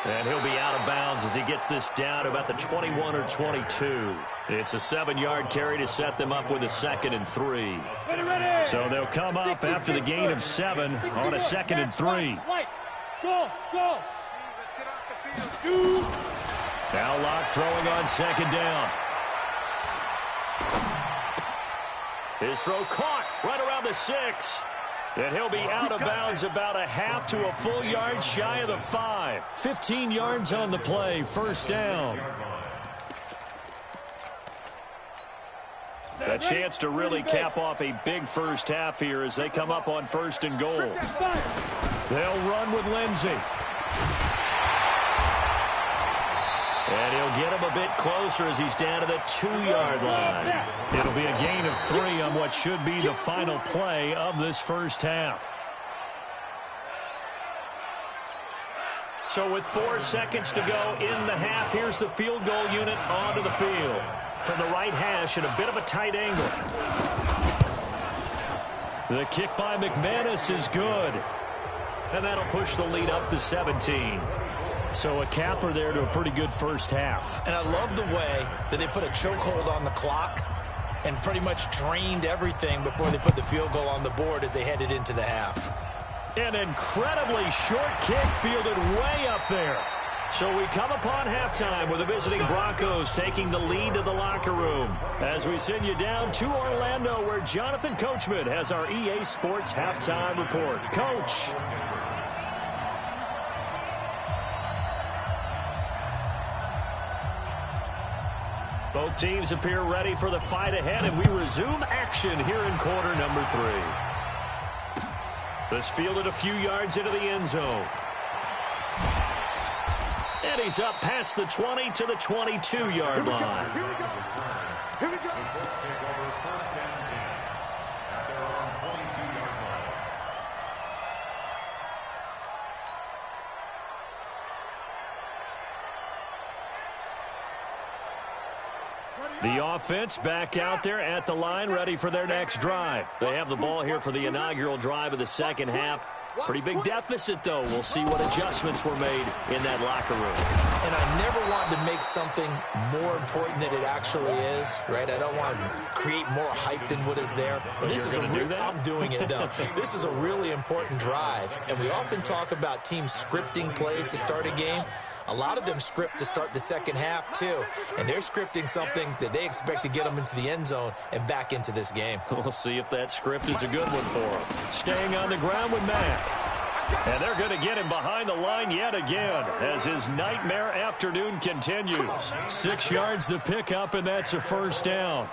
And he'll be out of bounds as he gets this down about the 21 or 22. It's a 7-yard carry to set them up with a 2nd and 3. So they'll come up after the gain of 7 on a 2nd and 3. Go. Now Locke throwing on 2nd down. His throw caught right around the 6. And he'll be out of bounds about a half to a full yard shy of the 5. 15 yards on the play, 1st down. A chance to really cap off a big first half here as they come up on 1st and goal. They'll run with Lindsey. And he'll get him a bit closer as he's down to the 2-yard line. It'll be a gain of 3 on what should be the final play of this first half. So with 4 seconds to go in the half, here's the field goal unit onto the field. From the right hash at a bit of a tight angle. The kick by McManus is good. and that'll push the lead up to 17. So a capper there to a pretty good first half. And I love the way that they put a chokehold on the clock and pretty much drained everything before they put the field goal on the board as they headed into the half. An incredibly short kick fielded way up there. So we come upon halftime with the visiting Broncos taking the lead to the locker room. As we send you down to Orlando, where Jonathan Coachman has our EA Sports halftime report. Coach. Both teams appear ready for the fight ahead, and we resume action here in quarter number 3. This fielded a few yards into the end zone. And he's up past the 20 to the 22-yard line. Here we go. Here we go. Let's take over first and 10 at their own 22-yard line. The offense back out there at the line, ready for their next drive. They have the ball here for the inaugural drive of the second half. Pretty big deficit, though. We'll see what adjustments were made in that locker room. And I never wanted to make something more important than it actually is, right? I don't want to create more hype than what is there. But this is I'm doing it, though. This is a really important drive. And we often talk about teams scripting plays to start a game. A lot of them script to start the second half, too. And they're scripting something that they expect to get them into the end zone and back into this game. We'll see if that script is a good one for them. Staying on the ground with Mack. And they're going to get him behind the line yet again as his nightmare afternoon continues. 6 yards to pick up, and that's a first down.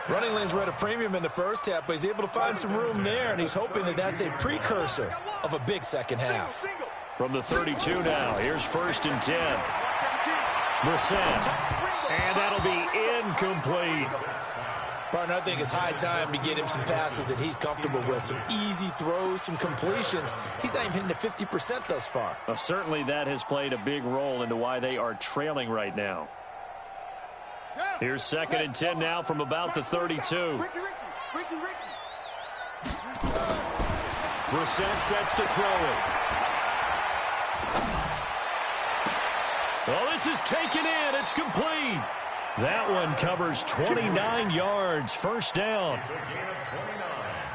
Running lanes were at a premium in the first half, but he's able to find some room there, and he's hoping that that's a precursor of a big second half. From the 32 now, here's first and 10. Brissett, and that'll be incomplete. Partner, I think it's high time to get him some passes that he's comfortable with, some easy throws, some completions. He's not even hitting the 50% thus far. Well, certainly that has played a big role into why they are trailing right now. Here's second and 10 now from about the 32. Brissett sets to throw it. Well, this is taken in. It's complete. That one covers 29 yards. First down.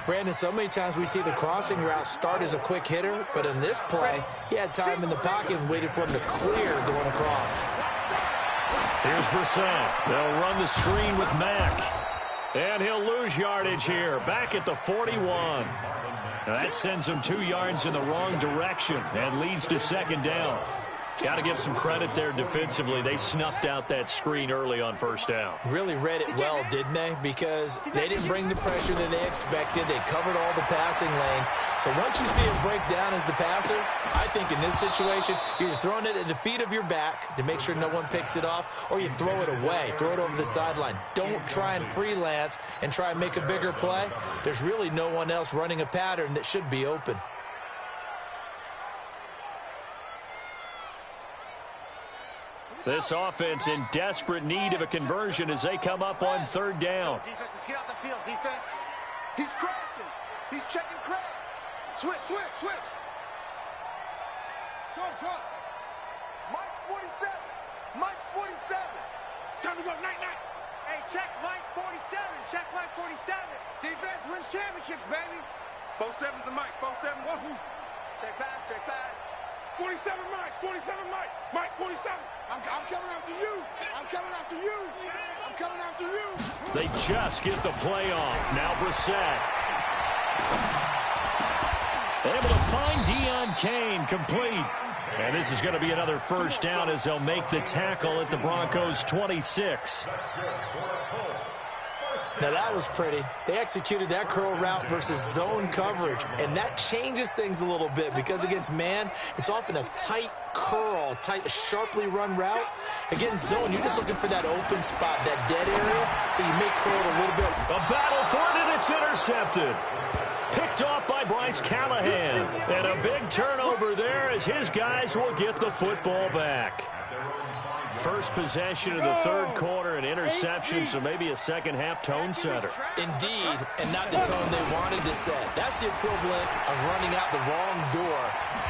Brandon, so many times we see the crossing route start as a quick hitter, but in this play, he had time in the pocket and waited for him to clear going across. Here's Brissett. They'll run the screen with Mack. And he'll lose yardage here. Back at the 41. Now that sends him 2 yards in the wrong direction and leads to second down. Got to give some credit there defensively. They snuffed out that screen early on first down. Really read it well, didn't they? Because they didn't bring the pressure that they expected. They covered all the passing lanes. So once you see him break down as the passer, I think in this situation, you're either throwing it at the feet of your back to make sure no one picks it off, or you throw it away, throw it over the sideline. Don't try and freelance and try and make a bigger play. There's really no one else running a pattern that should be open. This offense in desperate need of a conversion as they come up on third down. Defense, let's get out the field, defense. He's crashing. He's checking crash. Switch. Short. Mike's 47. Time to go, night. Hey, check Mike 47. Defense wins championships, baby. 47's the Mike. 47. Check pass. 47 Mike. Mike 47. I'm coming after you. They just get the play off. Now Brissett. Able to find Deion Kane, complete. And this is going to be another first down as they'll make the tackle at the Broncos' 26. Now that was pretty. They executed that curl route versus zone coverage, and that changes things a little bit because against man, it's often a tight curl, sharply run route. Against zone, you're just looking for that open spot, that dead area, so you may curl it a little bit. A battle for it, and it's intercepted. Picked off by Bryce Callahan. And a big turnover there as his guys will get the football back. first possession of the third quarter, an interception, so maybe a second-half tone setter. Indeed, and not the tone they wanted to set. That's the equivalent of running out the wrong door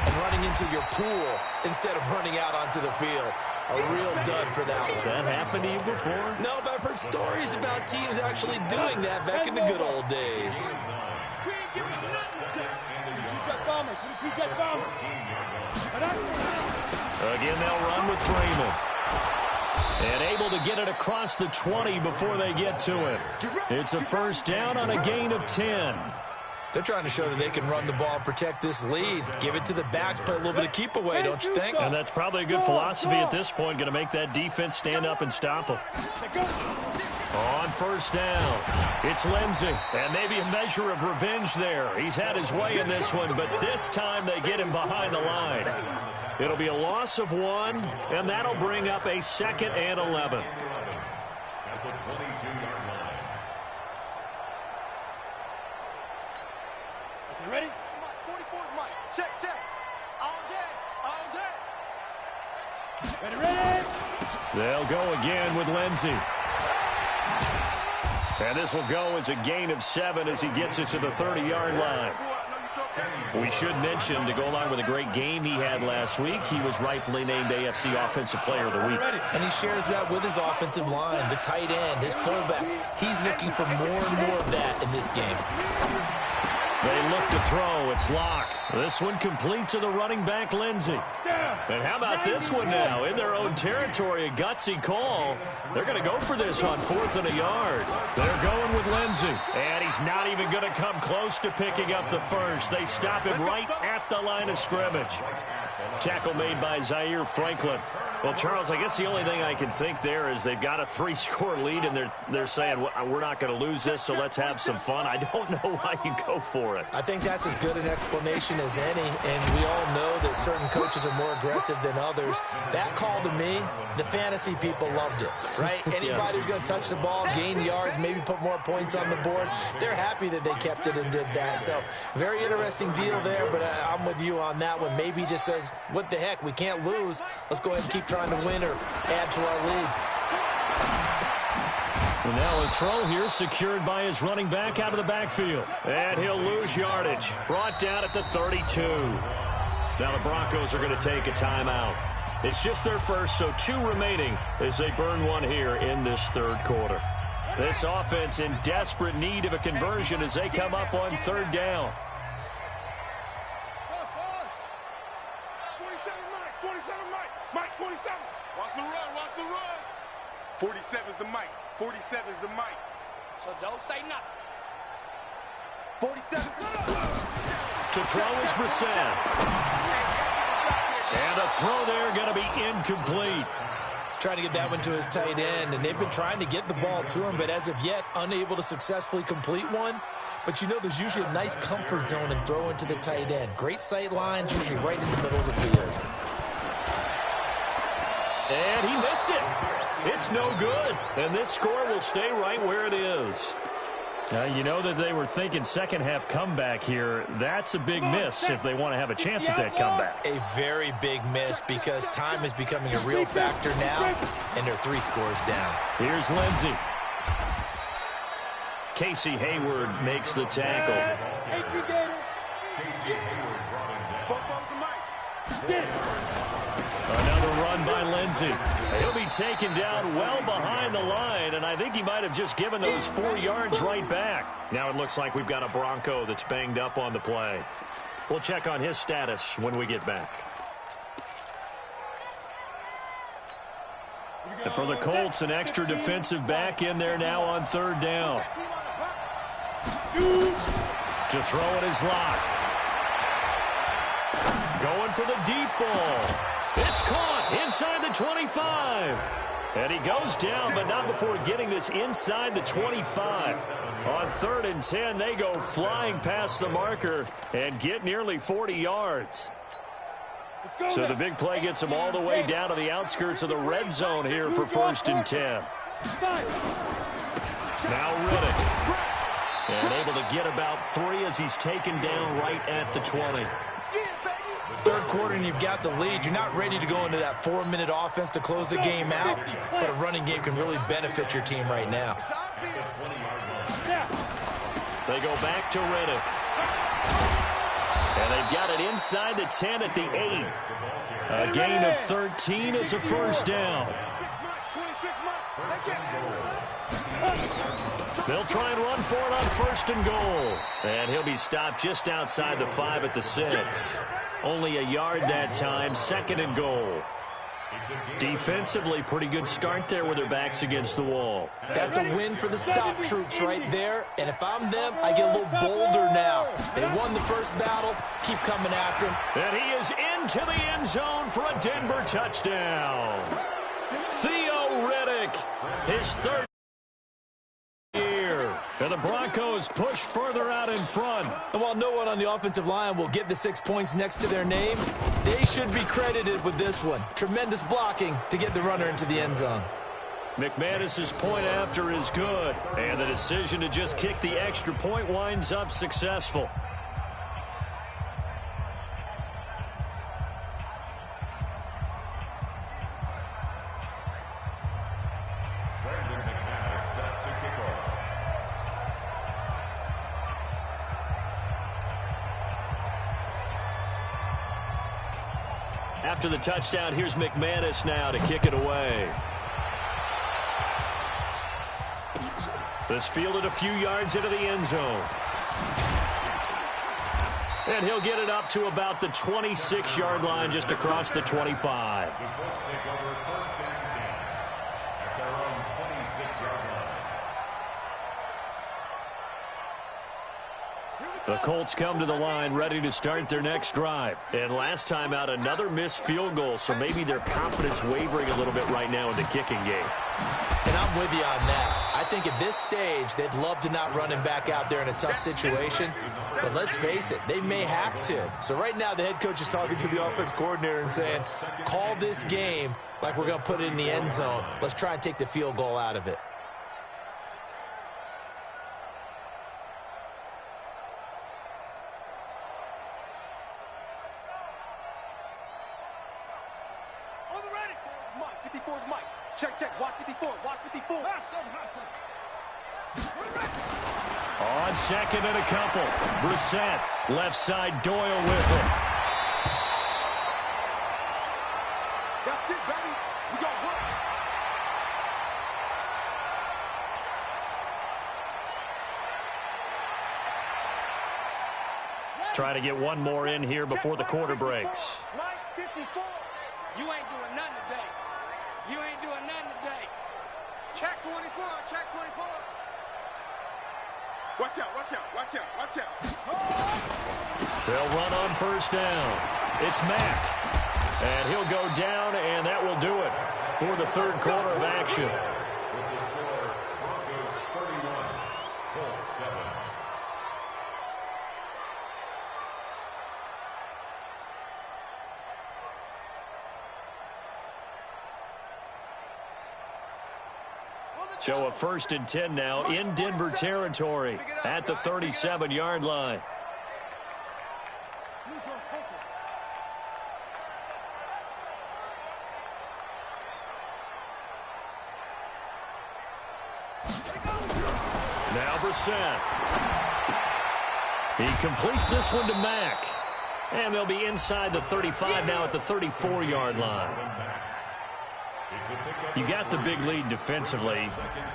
and running into your pool instead of running out onto the field. A real dud for that one. Has that happened to you before? No, but I've heard stories about teams actually doing that back in the good old days. Again, they'll run with Freeman. And able to get it across the 20 before they get to him. It's a first down on a gain of 10. They're trying to show that they can run the ball and protect this lead. Give it to the backs, play a little bit of keep away, don't you think? And that's probably a good philosophy at this point, going to make that defense stand up and stop them. On first down, it's Lindsey. And maybe a measure of revenge there. He's had his way in this one, but this time they get him behind the line. It'll be a loss of 1, and that'll bring up a 2nd and 11. At the 22-yard line. You ready? 44 Mike. Check. All day. Ready. They'll go again with Lindsey. And this will go as a gain of 7 as he gets it to the 30-yard line. We should mention, to go along with a great game he had last week, he was rightfully named AFC Offensive Player of the Week. And he shares that with his offensive line, the tight end, his fullback. He's looking for more and more of that in this game. They look to throw. It's Locke. This one complete to the running back, Lindsey. And how about this one now? In their own territory, a gutsy call. They're going to go for this on 4th and a yard. They're going with Lindsey. And he's not even going to come close to picking up the first. They stop him right at the line of scrimmage. Tackle made by Zaire Franklin. Well, Charles, I guess the only thing I can think there is they've got a 3-score lead, and they're saying, well, we're not going to lose this, so let's have some fun. I don't know why you go for it. I think that's as good an explanation as any, and we all know that certain coaches are more aggressive than others. That call to me, the fantasy people loved it, right? Anybody who's going to touch the ball, gain yards, maybe put more points on the board, they're happy that they kept it and did that. So, very interesting deal there, but I'm with you on that one. Maybe he just says, what the heck, we can't lose. Let's go ahead and keep trying to win or add to our lead. And now a throw here secured by his running back out of the backfield. And he'll lose yardage. Brought down at the 32. Now the Broncos are going to take a timeout. It's just their first, so 2 remaining as they burn one here in this third quarter. This offense in desperate need of a conversion as they come up on 3rd down. 47's the mic. 47's the mic. So don't say nothing. 47. To throw is Brissett. And a throw there going to be incomplete. Trying to get that one to his tight end, and they've been trying to get the ball to him, but as of yet, unable to successfully complete one. But you know there's usually a nice comfort zone in throwing to the tight end. Great sight lines, usually right in the middle of the field. And he missed it. It's no good. And this score will stay right where it is. You know that they were thinking second-half comeback here. That's a big miss if they want to have a chance at that comeback. A very big miss because time is becoming a real factor now, and they're 3 scores down. Here's Lindsey. Casey Hayward makes the tackle. Another run by Lindsey. He'll be taken down well behind the line, and I think he might have just given those 4 yards right back. Now it looks like we've got a Bronco that's banged up on the play. We'll check on his status when we get back. And for the Colts, an extra defensive back in there now on 3rd down. To throw it is Locke. Going for the deep ball. It's caught inside the 25. And he goes down, but not before getting this inside the 25. On 3rd and 10, they go flying past the marker and get nearly 40 yards. So the big play gets them all the way down to the outskirts of the red zone here for 1st and 10. Now Riddick. And able to get about 3 as he's taken down right at the 20. 3rd quarter and you've got the lead, you're not ready to go into that 4-minute offense to close the game out, but a running game can really benefit your team right now. They go back to Riddick. And they've got it inside the 10 at the 8. A gain of 13. It's a first down. They'll try and run for it on 1st and goal. And he'll be stopped just outside the 5 at the 6. Only a yard that time, 2nd and goal. Defensively, pretty good start there with their backs against the wall. That's a win for the stop troops right there. And if I'm them, I get a little bolder now. They won the first battle. Keep coming after him. And he is into the end zone for a Denver touchdown. Theo Riddick, his 3rd year. And the Broncos push further out in front. And while no one on the offensive line will get the 6 points next to their name, they should be credited with this one. Tremendous blocking to get the runner into the end zone. McManus's point after is good. And the decision to just kick the extra point winds up successful. After the touchdown, here's McManus now to kick it away. This fielded a few yards into the end zone. And he'll get it up to about the 26-yard line, just across the 25. The Colts come to the line ready to start their next drive. And last time out, another missed field goal, so maybe their confidence wavering a little bit right now in the kicking game. And I'm with you on that. I think at this stage, they'd love to not run him back out there in a tough situation. But let's face it, they may have to. So right now, the head coach is talking to the offense coordinator and saying, call this game like we're going to put it in the end zone. Let's try and take the field goal out of it. Check. Watch 54. On 2nd and a couple. Brissett, left side, Doyle with him. That's it, baby. We got work. Try to get one more in here before the quarter breaks. Right, 54. You ain't doing nothing today. Check 24. Watch out. They'll run on 1st down. It's Mack. And he'll go down, and that will do it for the 3rd quarter of action. With the score, Broncos 31, Colts 7. So a 1st and 10 now in Denver territory at the 37-yard line. Now Brissett. He completes this one to Mack. And they'll be inside the 35 now at the 34-yard line. You got the big lead defensively,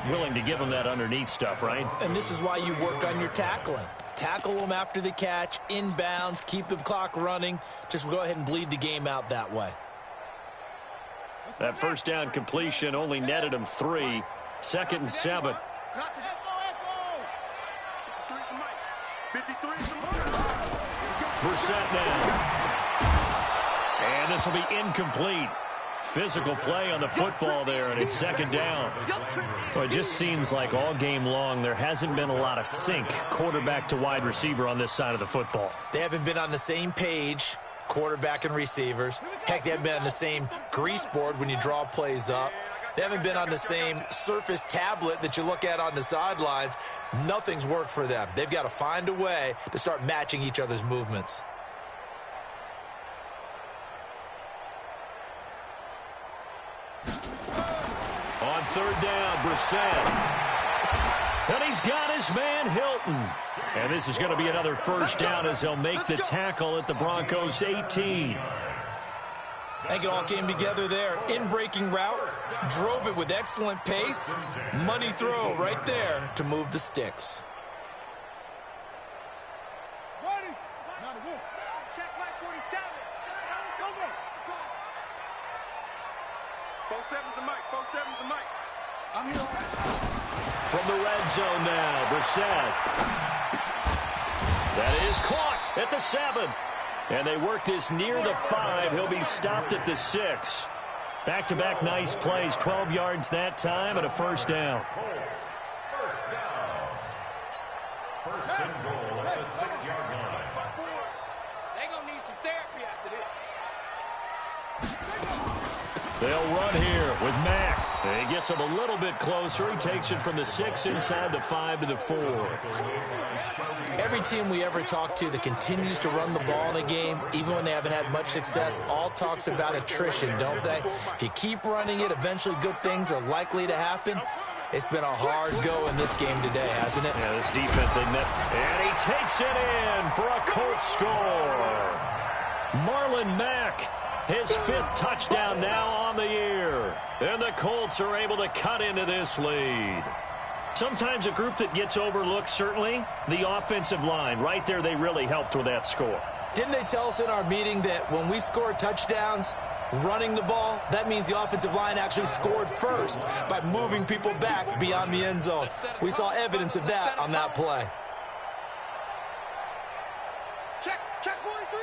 willing to give them that underneath stuff, right? And this is why you work on your tackling. Tackle them after the catch, inbounds, keep the clock running. Just go ahead and bleed the game out that way. That 1st down completion only netted him 3. 2nd and 7. Brissett now. And this will be incomplete. Physical play on the football there, and it's 2nd down. Well, it just seems like all game long there hasn't been a lot of sync quarterback to wide receiver on this side of the football. They haven't been on the same page, quarterback and receivers. Heck, they haven't been on the same grease board when you draw plays up. They haven't been on the same Surface tablet that you look at on the sidelines. Nothing's worked for them. They've got to find a way to start matching each other's movements. On third down, Brissett. And he's got his man, Hilton. And this is going to be another first down as they'll make the tackle at the Broncos' 18. I think it all came together there. In-breaking route, drove it with excellent pace. Money throw right there to move the sticks. Ready? Not a win. Check my 47. Go, go. 47's the mic. 47's the mic. I'm here. From the red zone now, Brissett. That is caught at the 7. And they work this near the 5. He'll be stopped at the 6. Back-to-back nice plays. 12 yards that time and a first down. First down. First and goal at the 6-yard line. They're going to need some therapy after this. They'll run here with Mack. He gets him a little bit closer. He takes it from the 6 inside the 5 to the 4. Every team we ever talk to that continues to run the ball in a game, even when they haven't had much success, all talks about attrition, don't they? If you keep running it, eventually good things are likely to happen. It's been a hard go in this game today, hasn't it? Yeah, this defense, they met. And he takes it in for a Colts score. Marlon Mack. His 5th touchdown now on the year. And the Colts are able to cut into this lead. Sometimes a group that gets overlooked, certainly, the offensive line. Right there, they really helped with that score. Didn't they tell us in our meeting that when we score touchdowns running the ball, that means the offensive line actually scored first by moving people back beyond the end zone? We saw evidence of that on that play. Check 43.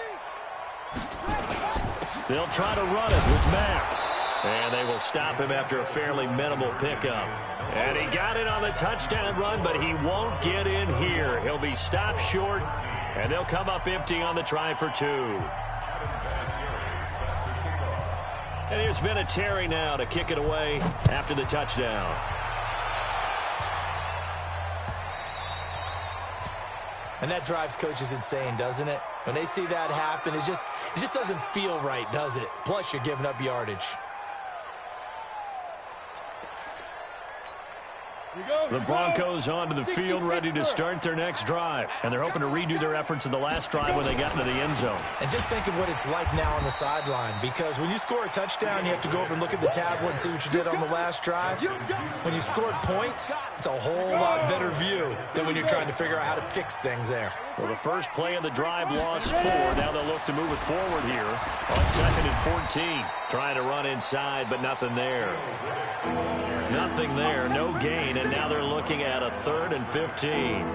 They'll try to run it with Mack. And they will stop him after a fairly minimal pickup. And he got it on the touchdown run, but he won't get in here. He'll be stopped short, and they'll come up empty on the try for 2. And here's Vinatieri now to kick it away after the touchdown. And that drives coaches insane, doesn't it? When they see that happen, it just doesn't feel right, does it? Plus, you're giving up yardage. The Broncos onto the field, ready to start their next drive. And they're hoping to redo their efforts in the last drive when they got into the end zone. And just think of what it's like now on the sideline. Because when you score a touchdown, you have to go over and look at the tablet and see what you did on the last drive. When you scored points, it's a whole lot better view than when you're trying to figure out how to fix things there. Well, the first play of the drive lost 4. Now they'll look to move it forward here on 2nd and 14. Trying to run inside, but nothing there. Nothing there, no gain, and now they're looking at a 3rd and 15.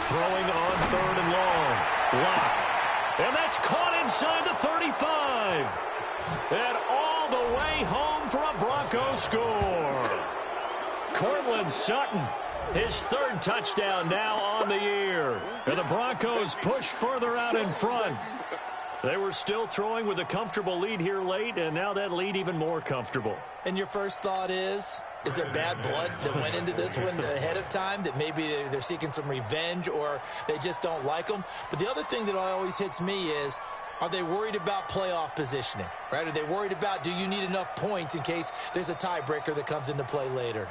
Throwing on 3rd and long. Block. And that's caught inside the 35. And all the way home for a Broncos score. Cortland Sutton, his 3rd touchdown now on the year. And the Broncos push further out in front. They were still throwing with a comfortable lead here late, and now that lead even more comfortable. And your first thought is there bad blood that went into this one ahead of time, that maybe they're seeking some revenge or they just don't like them? But the other thing that always hits me is, are they worried about playoff positioning, right? Are they worried about, do you need enough points in case there's a tiebreaker that comes into play later?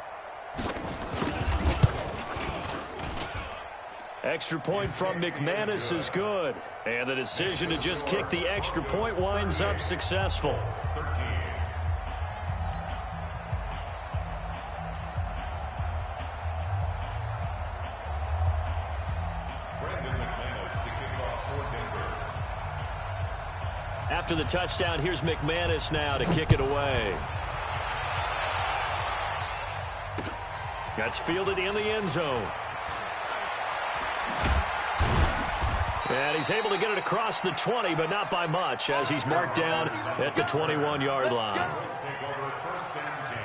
Extra point from McManus is good. And the decision to just kick the extra point winds up successful. After the touchdown, here's McManus now to kick it away. That's fielded in the end zone. And he's able to get it across the 20, but not by much, as he's marked down at the 21-yard line. Let's take over 1st and 10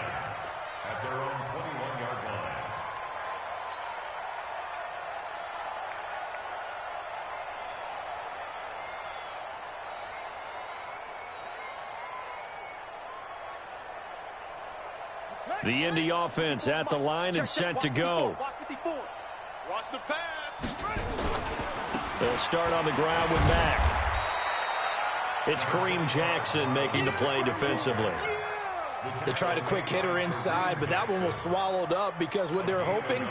at their own 21-yard line. The Indy offense at the line and set to go. Watch the pass. They'll start on the ground with Mack. It's Kareem Jackson making the play defensively. They tried a quick hitter inside, but that one was swallowed up because what they're hoping,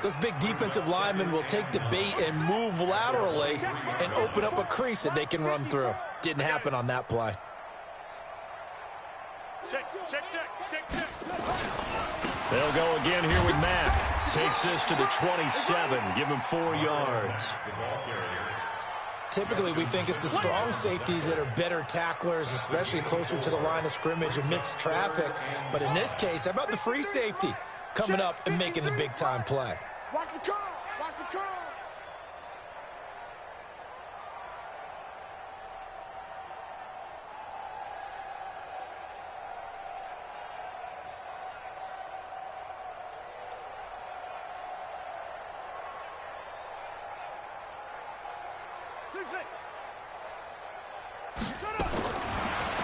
those big defensive linemen will take the bait and move laterally and open up a crease that they can run through. Didn't happen on that play. Check. They'll go again here with Mack. Takes this to the 27. Give him 4 yards. Typically, we think it's the strong safeties that are better tacklers, especially closer to the line of scrimmage amidst traffic. But in this case, how about the free safety coming up and making the big-time play? Watch the curl. Watch the curl.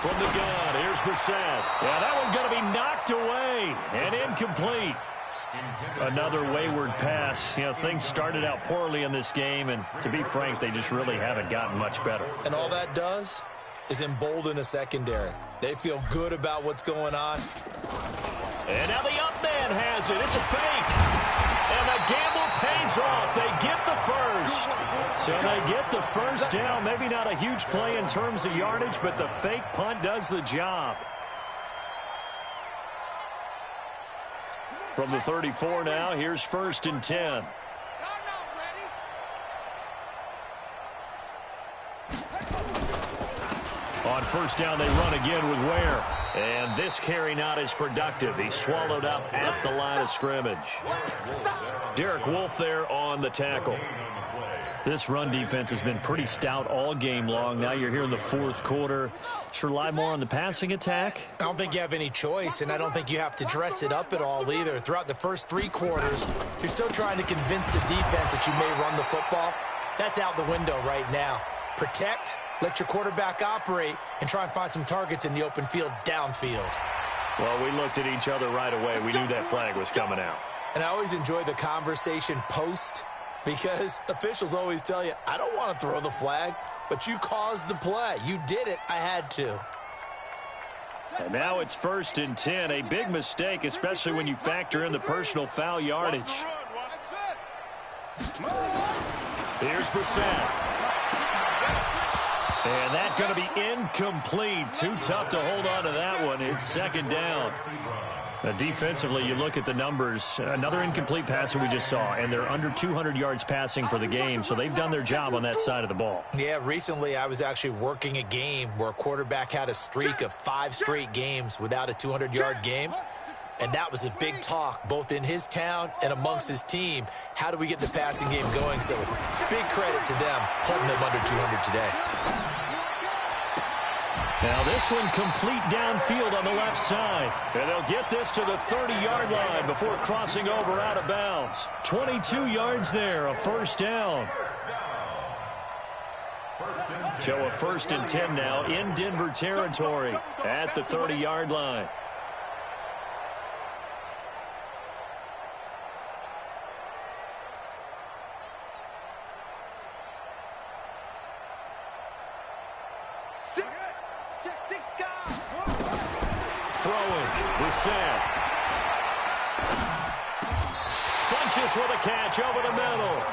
From the gun, here's Brissett. Yeah, that one's going to be knocked away and incomplete. Another wayward pass. You know, things started out poorly in this game, and to be frank, they just really haven't gotten much better. And all that does is embolden a secondary. They feel good about what's going on. And now the up man has it. It's a fake. And the gamble pays off. They get the first. So they get the first down. Maybe not a huge play in terms of yardage, but the fake punt does the job. From the 34 now, here's 1st and 10. On 1st down, they run again with Ware. And this carry not as productive. He's swallowed up at the line of scrimmage. Derek Wolfe there on the tackle. This run defense has been pretty stout all game long. Now you're here in the 4th quarter. Should rely more on the passing attack? I don't think you have any choice, and I don't think you have to dress it up at all either. Throughout the first 3 quarters, you're still trying to convince the defense that you may run the football. That's out the window right now. Protect, let your quarterback operate, and try and find some targets in the open field downfield. Well, we looked at each other right away. We knew that flag was coming out. And I always enjoy the conversation post, because officials always tell you, I don't want to throw the flag, but you caused the play. You did it. I had to. And now it's 1st and 10. A big mistake, especially when you factor in the personal foul yardage. Here's Brissett. And that's going to be incomplete. Too tough to hold on to that one. It's 2nd down. Defensively, you look at the numbers. Another incomplete pass that we just saw, and they're under 200 yards passing for the game, so they've done their job on that side of the ball. Yeah, recently I was actually working a game where a quarterback had a streak of 5 straight games without a 200-yard game, and that was a big talk, both in his town and amongst his team. How do we get the passing game going? So big credit to them holding them under 200 today. Now this one complete downfield on the left side. And they'll get this to the 30-yard line before crossing over out of bounds. 22 yards there, a 1st down. So a 1st and 10 now in Denver territory at the 30-yard line. Throwing, Brissett. Funches with a catch over the middle.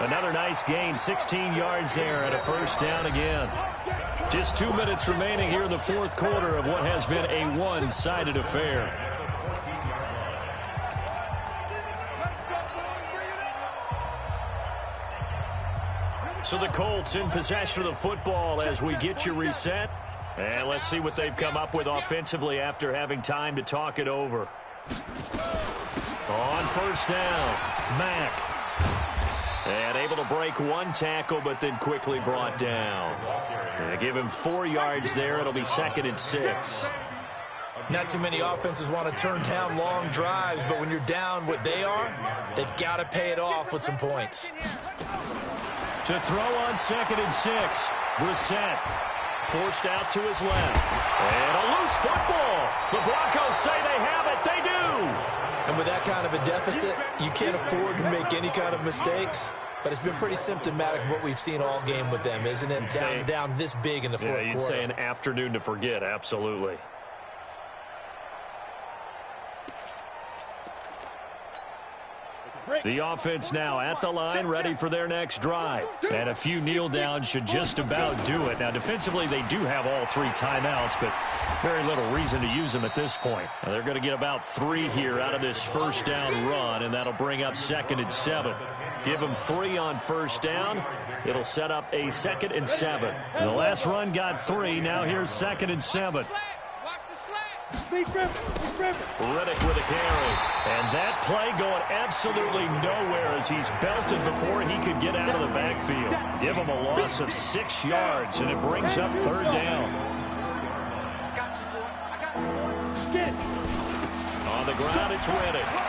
Another nice gain, 16 yards there and a 1st down again. Just 2 minutes remaining here in the 4th quarter of what has been a one-sided affair. So the Colts in possession of the football as we get you reset. And let's see what they've come up with offensively after having time to talk it over. On 1st down, Mack. And able to break 1 tackle, but then quickly brought down. They give him 4 yards there. It'll be 2nd and 6. Not too many offenses want to turn down long drives, but when you're down what they are, they've got to pay it off with some points. To throw on 2nd and 6, Brissett. Forced out to his left. And a loose football. The Broncos say they have it. They do. a deficit, you can't afford to make any kind of mistakes. But it's been pretty symptomatic of what we've seen all game with them, isn't it? Down this big in the fourth quarter. Yeah, you'd say an afternoon to forget, absolutely. The offense now at the line, ready for their next drive. And a few kneel downs should just about do it. Now, defensively, they do have all 3 timeouts, but very little reason to use them at this point. Now, they're going to get about 3 here out of this first down run, and that'll bring up 2nd and 7. Give them 3 on first down. It'll set up a 2nd and 7. The last run got 3. Now here's 2nd and 7. Riddick with a carry. And that play going absolutely nowhere as he's belted before he could get out of the backfield. Give him a loss of 6 yards, and it brings up 3rd down. On the ground, it's Riddick.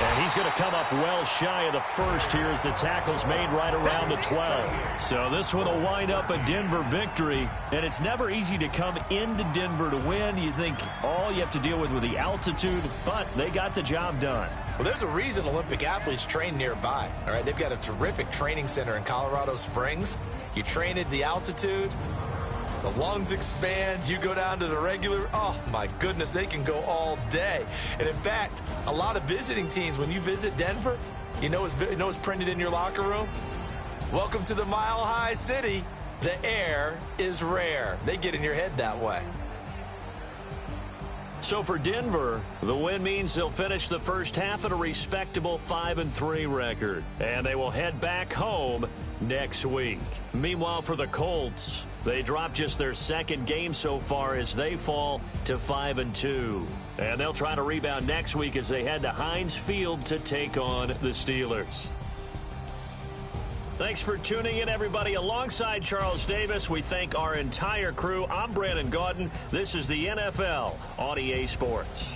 And he's going to come up well shy of the first here as the tackle's made right around the 12. So this one will wind up a Denver victory. And it's never easy to come into Denver to win. You think all you have to deal with the altitude, but they got the job done. Well, there's a reason Olympic athletes train nearby. All right, they've got a terrific training center in Colorado Springs. You train at the altitude. The lungs expand. You go down to the regular. Oh, my goodness, they can go all day. And, in fact, a lot of visiting teams, when you visit Denver, you know it's printed in your locker room? Welcome to the Mile High City. The air is rare. They get in your head that way. So for Denver, the win means they'll finish the first half at a respectable 5-3 record. And they will head back home next week. Meanwhile, for the Colts, they dropped just their 2nd game so far as they fall to 5-2. And they'll try to rebound next week as they head to Heinz Field to take on the Steelers. Thanks for tuning in, everybody. Alongside Charles Davis, we thank our entire crew. I'm Brandon Gaudin. This is the NFL on EA Sports.